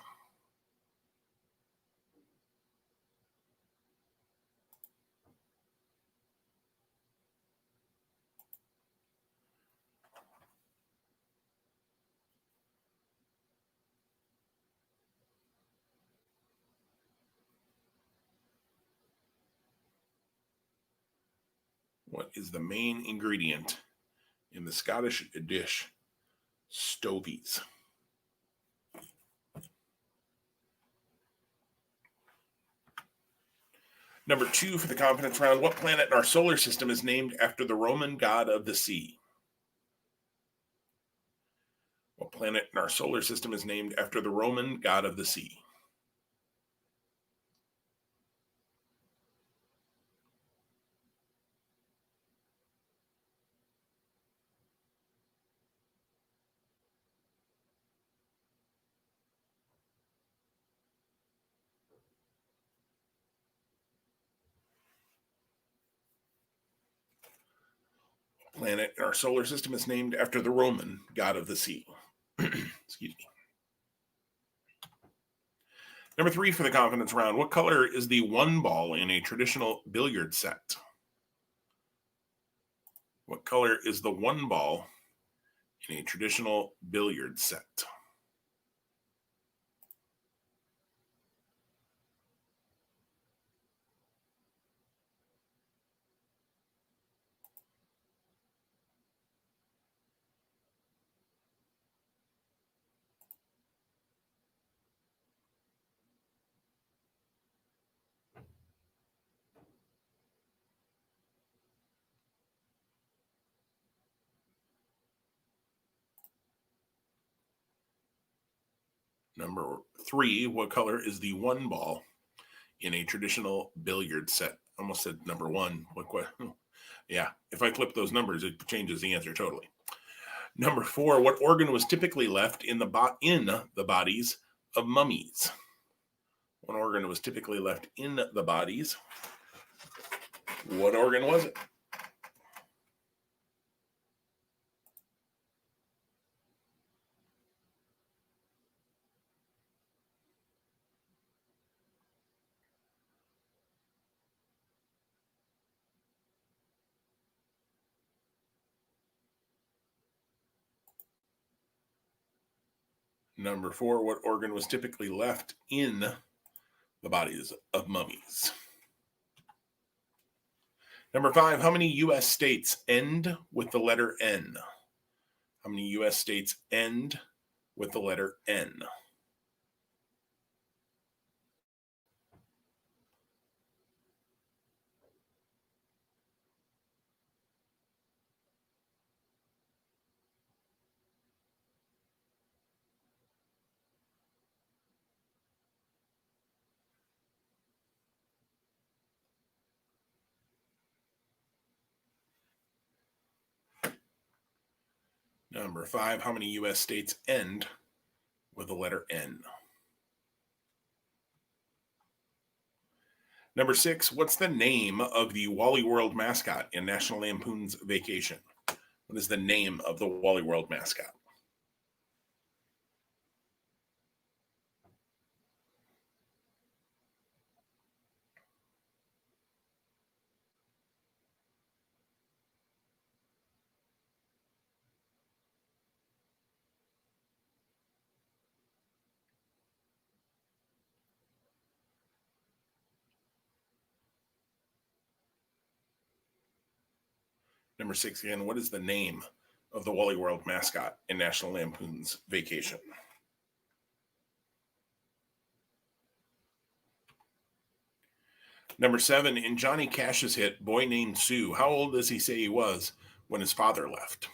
What is the main ingredient in the Scottish dish stovies? Number 2 for the confidence round, what planet in our solar system is named after the Roman god of the sea? What planet in our solar system is named after the Roman god of the sea? Planet in our solar system is named after the Roman god of the sea. Excuse me. Number 3 for the confidence round, what color is the 1 ball in a traditional billiard set? What color is the 1 ball in a traditional billiard set? Number 3, what color is the one ball in a traditional billiard set? Almost said number 1. Yeah, if I flip those numbers, it changes the answer totally. Number 4, what organ was typically left in the bodies of mummies? One organ was typically left in the bodies. What organ was it? Number 4, what organ was typically left in the bodies of mummies? Number 5, how many U.S. states end with the letter N? How many U.S. states end with the letter N? Number 5, how many U.S. states end with the letter N? Number 6, what's the name of the Wally World mascot in National Lampoon's Vacation? What is the name of the Wally World mascot? Number 6 again, what is the name of the Wally World mascot in National Lampoon's Vacation? Number 7, in Johnny Cash's hit Boy Named Sue, how old does he say he was when his father left?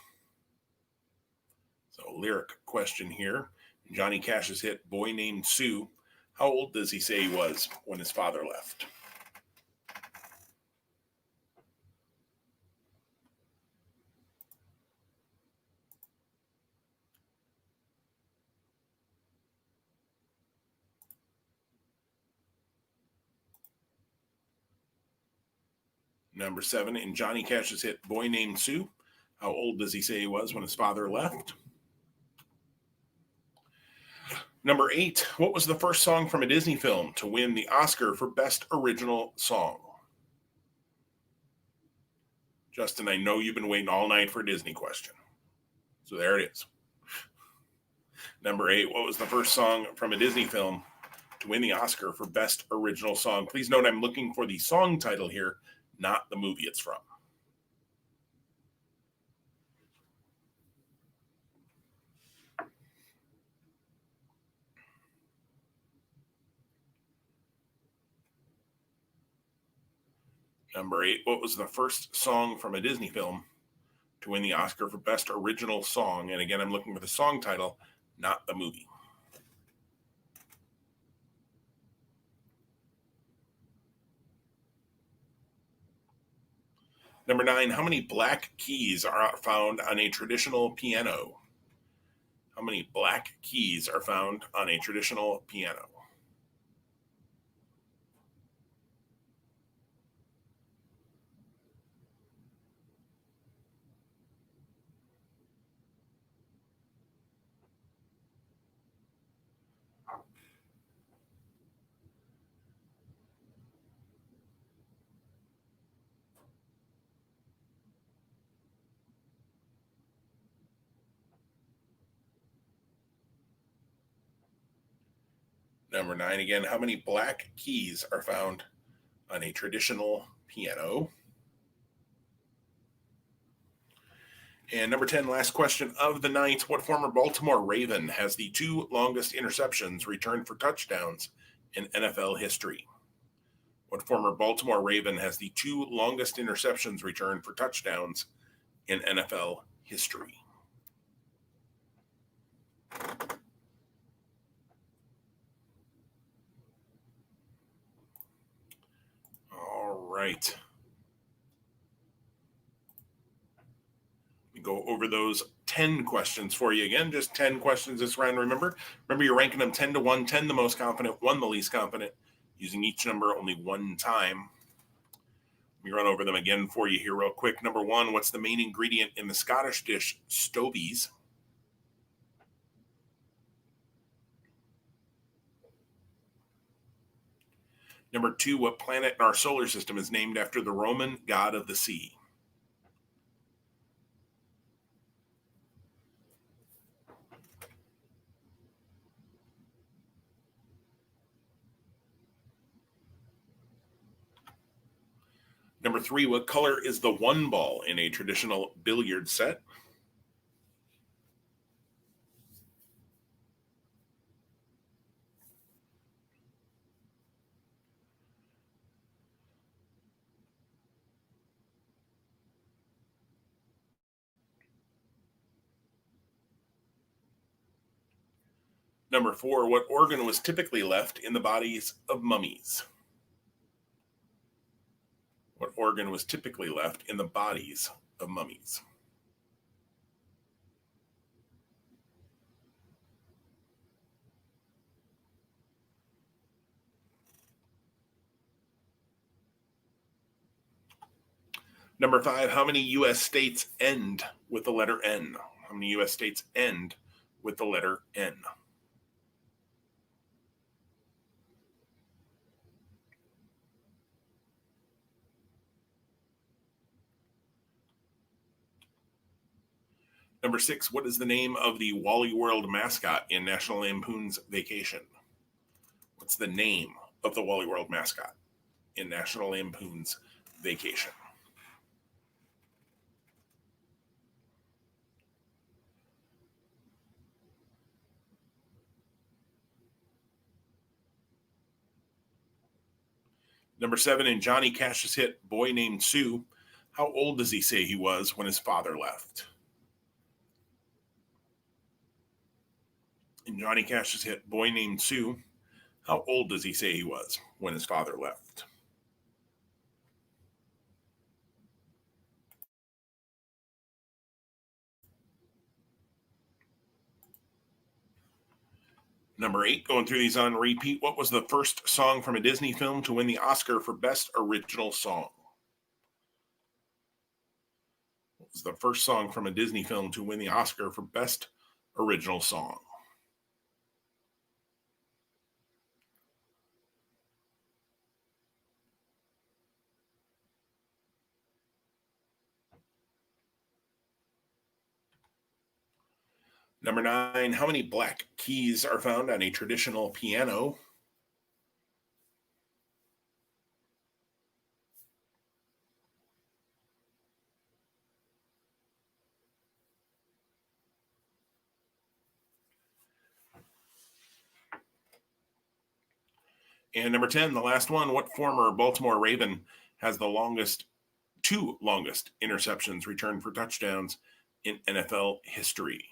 So, lyric question here. In Johnny Cash's hit Boy Named Sue, how old does he say he was when his father left? Number 7, in Johnny Cash's hit Boy Named Sue, how old does he say he was when his father left? Number 8, what was the first song from a Disney film to win the Oscar for Best Original Song? Justin, I know you've been waiting all night for a Disney question. So there it is. Number 8, what was the first song from a Disney film to win the Oscar for Best Original Song? Please note I'm looking for the song title here, not the movie it's from. Number 8, what was the first song from a Disney film to win the Oscar for Best Original Song? And again, I'm looking for the song title, not the movie. Number 9, how many black keys are found on a traditional piano? How many black keys are found on a traditional piano? Number 9 again, how many black keys are found on a traditional piano? And number 10, last question of the night. What former Baltimore Raven has the 2 longest interceptions returned for touchdowns in NFL history? What former Baltimore Raven has the 2 longest interceptions returned for touchdowns in NFL history? right. We go over those 10 questions for you again. Just 10 questions this round. Remember, you're ranking them 10 to 1, 10 the most confident, 1 the least confident, using each number only one time. Let me run over them again for you here real quick. Number 1, what's the main ingredient in the Scottish dish stovies? Number 2, what planet in our solar system is named after the Roman god of the sea? Number 3, what color is the one ball in a traditional billiard set? Number 4, what organ was typically left in the bodies of mummies? What organ was typically left in the bodies of mummies? Number 5, how many U.S. states end with the letter N? How many U.S. states end with the letter N? Number 6, what is the name of the Wally World mascot in National Lampoon's Vacation? What's the name of the Wally World mascot in National Lampoon's Vacation? Number 7, in Johnny Cash's hit Boy Named Sue, how old does he say he was when his father left? In Johnny Cash's hit Boy Named Sue, how old does he say he was when his father left? Number 8, going through these on repeat, what was the first song from a Disney film to win the Oscar for Best Original Song? What was the first song from a Disney film to win the Oscar for Best Original Song? Number 9, how many black keys are found on a traditional piano? And number 10, the last one, what former Baltimore Raven has the two longest interceptions returned for touchdowns in NFL history?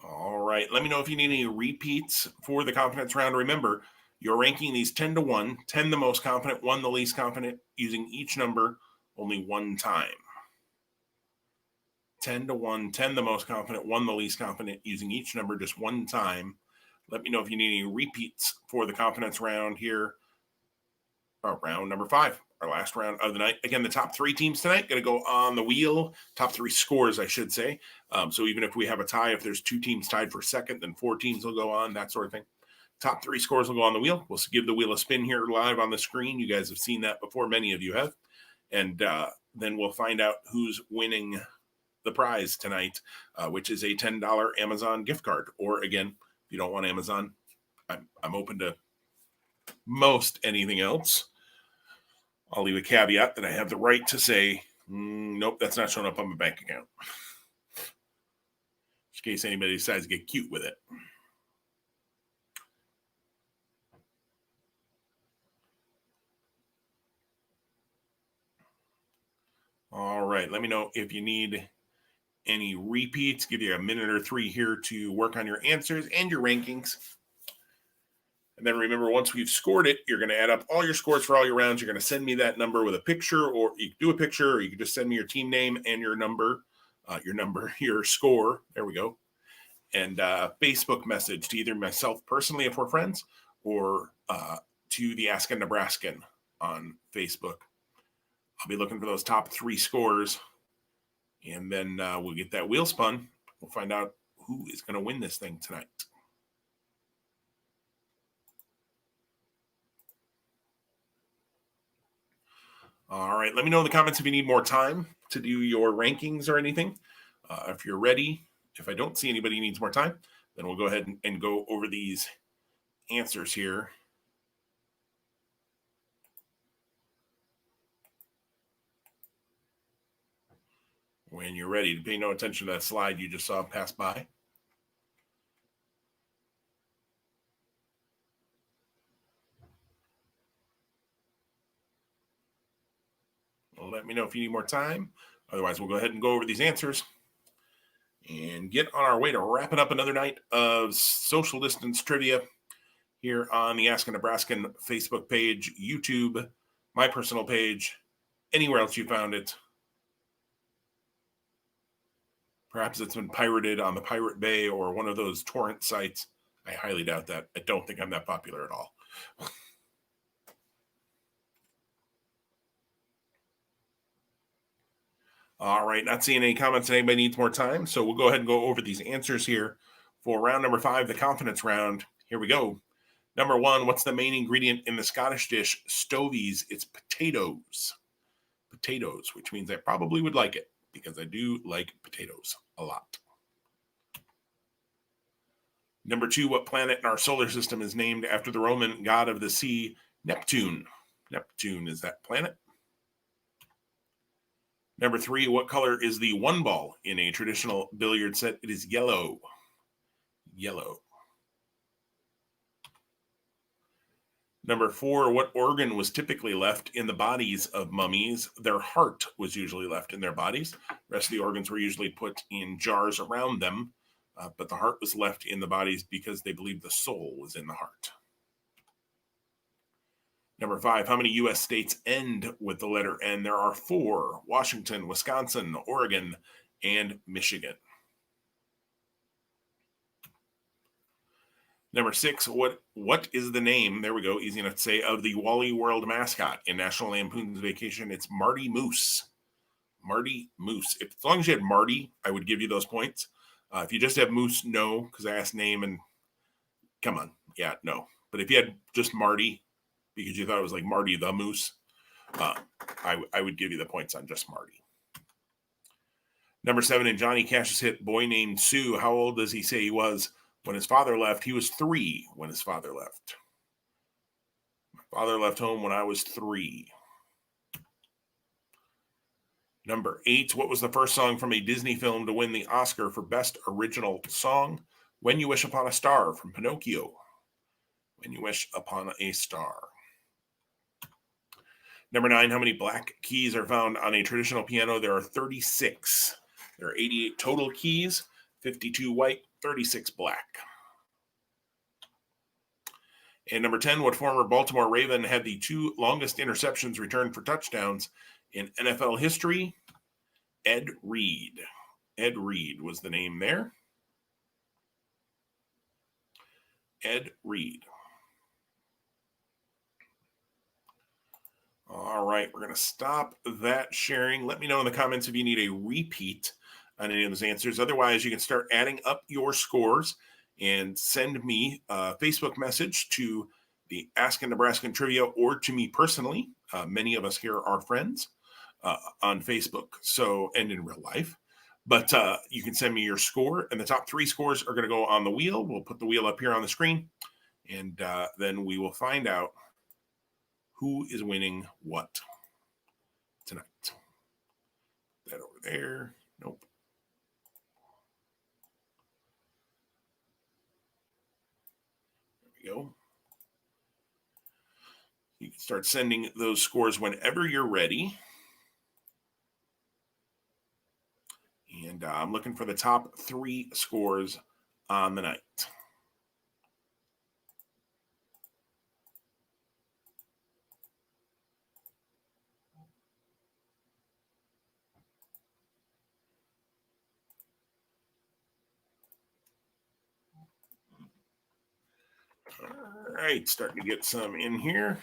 All right. Let me know if you need any repeats for the confidence round. Remember, you're ranking these 10 to 1, 10 the most confident, 1 the least confident, using each number only one time. 10 to 1, 10 the most confident, 1 the least confident, using each number just one time. Let me know if you need any repeats for the confidence round here. Round number 5, our last round of the night. Again, the top 3 teams tonight going to go on the wheel. Top 3 scores, I should say. So even if we have a tie, if there's 2 teams tied for second, then 4 teams will go on, that sort of thing. Top 3 scores will go on the wheel. We'll give the wheel a spin here live on the screen. You guys have seen that before. Many of you have. And then we'll find out who's winning the prize tonight, which is a $10 Amazon gift card. Or again, if you don't want Amazon, I'm open to most anything else. I'll leave a caveat that I have the right to say, nope, that's not showing up on my bank account. In case anybody decides to get cute with it. All right. Let me know if you need any repeats. Give you a minute or three here to work on your answers and your rankings. And then remember, once we've scored it, you're going to add up all your scores for all your rounds. You're going to send me that number with a picture, or you can do a picture, or you can just send me your team name and your number, your score. There we go. And Facebook message to either myself personally if we're friends, or to the Ask a Nebraskan on Facebook. I'll be looking for those top 3 scores, and then we'll get that wheel spun. We'll find out who is going to win this thing tonight. All right, let me know in the comments if you need more time to do your rankings or anything. If you're ready, if I don't see anybody needs more time, then we'll go ahead and go over these answers here. When you're ready, pay no attention to that slide you just saw pass by. Well, let me know if you need more time. Otherwise, we'll go ahead and go over these answers and get on our way to wrapping up another night of social distance trivia here on the Ask a Nebraskan Facebook page, YouTube, my personal page, anywhere else you found it. Perhaps it's been pirated on the Pirate Bay or one of those torrent sites. I highly doubt that. I don't think I'm that popular at all. All right, not seeing any comments. Anybody needs more time, so we'll go ahead and go over these answers here for round number 5, the confidence round. Here we go. Number 1, what's the main ingredient in the Scottish dish stovies? It's potatoes. Potatoes, which means I probably would like it because I do like potatoes a lot. Number 2, what planet in our solar system is named after the Roman god of the sea, Neptune? Neptune is that planet. Number 3, what color is the one ball in a traditional billiard set? It is yellow. Yellow. Number 4, what organ was typically left in the bodies of mummies? Their heart was usually left in their bodies. The rest of the organs were usually put in jars around them, but the heart was left in the bodies because they believed the soul was in the heart. Number 5, how many U.S. states end with the letter N? There are 4: Washington, Wisconsin, Oregon, and Michigan. Number 6, what is the name, there we go, easy enough to say, of the Wally World mascot in National Lampoon's Vacation? It's Marty Moose. Marty Moose. As long as you had Marty, I would give you those points. If you just have Moose, no, because I asked name and come on. Yeah, no. But if you had just Marty, because you thought it was like Marty the Moose, I would give you the points on just Marty. Number 7, in Johnny Cash's hit Boy Named Sue, how old does he say he was when his father left? He was 3 when his father left. My father left home when I was 3. Number 8, what was the first song from a Disney film to win the Oscar for Best Original Song? When You Wish Upon a Star from Pinocchio. When You Wish Upon a Star. Number 9, how many black keys are found on a traditional piano? There are 36. There are 88 total keys, 52 white, 36 black. And number 10, what former Baltimore Raven had the 2 longest interceptions returned for touchdowns in NFL history? Ed Reed. Ed Reed was the name there. Ed Reed. All right, we're going to stop that sharing. Let me know in the comments if you need a repeat on any of those answers. Otherwise, you can start adding up your scores and send me a Facebook message to the Ask a Nebraskan Trivia or to me personally. Many of us here are friends on Facebook, so and in real life. But you can send me your score, and the top 3 scores are going to go on the wheel. We'll put the wheel up here on the screen, and then we will find out who is winning what tonight. That over there. Nope. There we go. You can start sending those scores whenever you're ready. And I'm looking for the top three scores on the night. All right, starting to get some in here.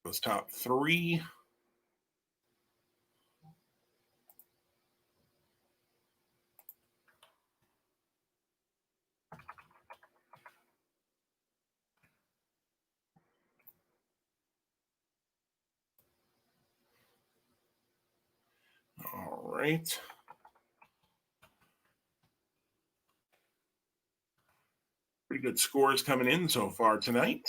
Those top three. All right. Pretty good scores coming in so far tonight.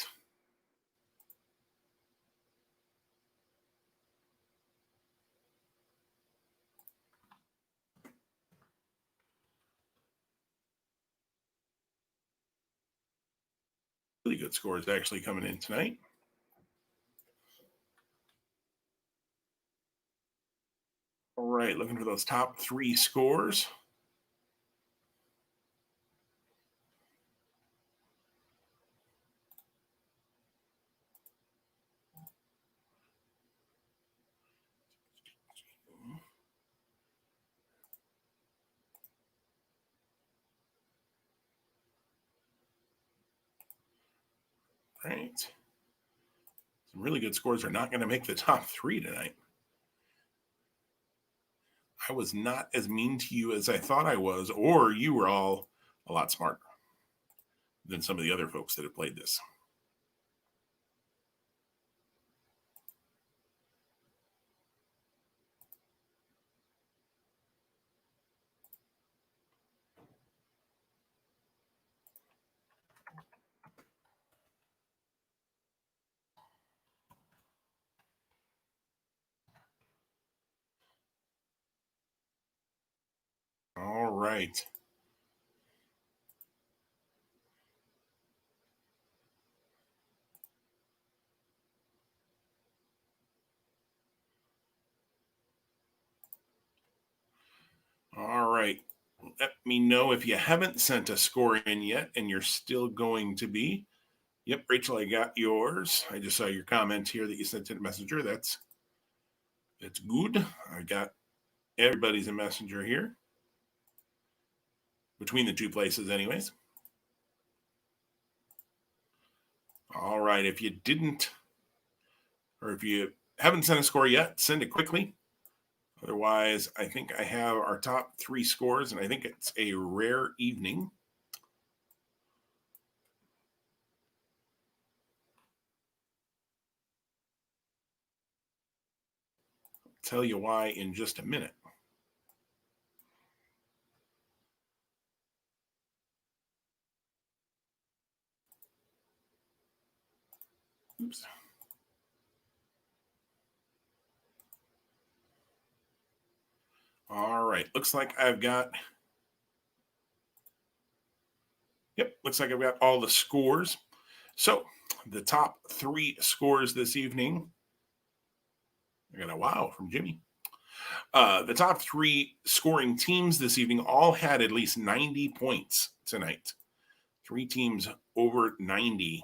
Really good scores actually coming in tonight. All right, looking for those top three scores. All right. Some really good scores are not going to make the top three tonight. I was not as mean to you as I thought I was, or you were all a lot smarter than some of the other folks that have played this. All right. All right. Let me know if you haven't sent a score in yet and you're still going to be. Yep, Rachel, I got yours. I just saw your comment here that you sent in Messenger. That's good. I got everybody's in Messenger here. Between the two places, anyways. All right. If you didn't, or if you haven't sent a score yet, send it quickly. Otherwise, I think I have our top three scores, and I think it's a rare evening. I'll tell you why in just a minute. Oops. All right. Looks like I've got. Yep. Looks like I've got all the scores. So the top three scores this evening. I got a wow from Jimmy. The top three scoring teams this evening all had at least 90 points tonight. Three teams over 90.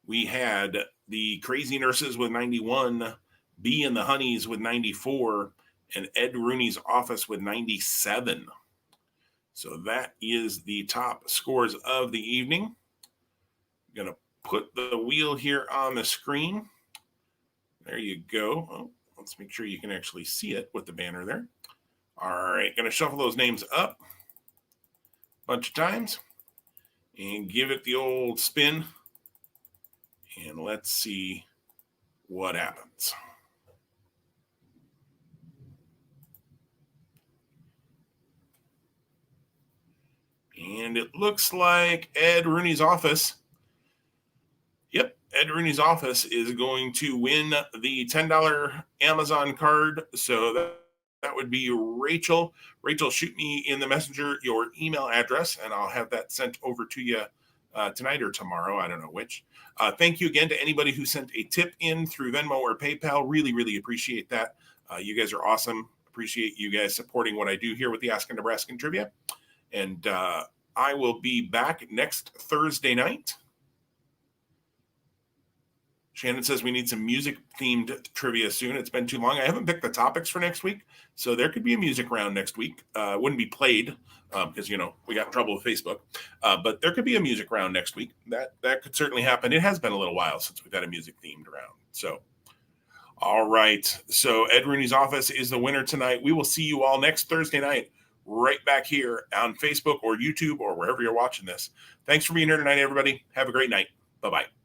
We had the Crazy Nurses with 91, B and the Honeys with 94, and Ed Rooney's Office with 97. So that is the top scores of the evening. I'm going to put the wheel here on the screen. There you go. Oh, let's make sure you can actually see it with the banner there. All right, going to shuffle those names up a bunch of times and give it the old spin. And let's see what happens. And it looks like Ed Rooney's Office. Yep, Ed Rooney's Office is going to win the $10 Amazon card. So that would be Rachel. Rachel, shoot me in the messenger your email address, and I'll have that sent over to you tonight or tomorrow. I don't know which. Thank you again to anybody who sent a tip in through Venmo or PayPal. Really, really appreciate that. You guys are awesome. appreciate you guys supporting what I do here with the Ask a Nebraskan Trivia. And I will be back next Thursday night. Shannon says we need some music-themed trivia soon. It's been too long. I haven't picked the topics for next week, so there could be a music round next week. It wouldn't be played because, we got in trouble with Facebook. But there could be a music round next week. That could certainly happen. It has been a little while since we've had a music-themed round. So, all right. So Ed Rooney's Office is the winner tonight. We will see you all next Thursday night right back here on Facebook or YouTube or wherever you're watching this. Thanks for being here tonight, everybody. Have a great night. Bye-bye.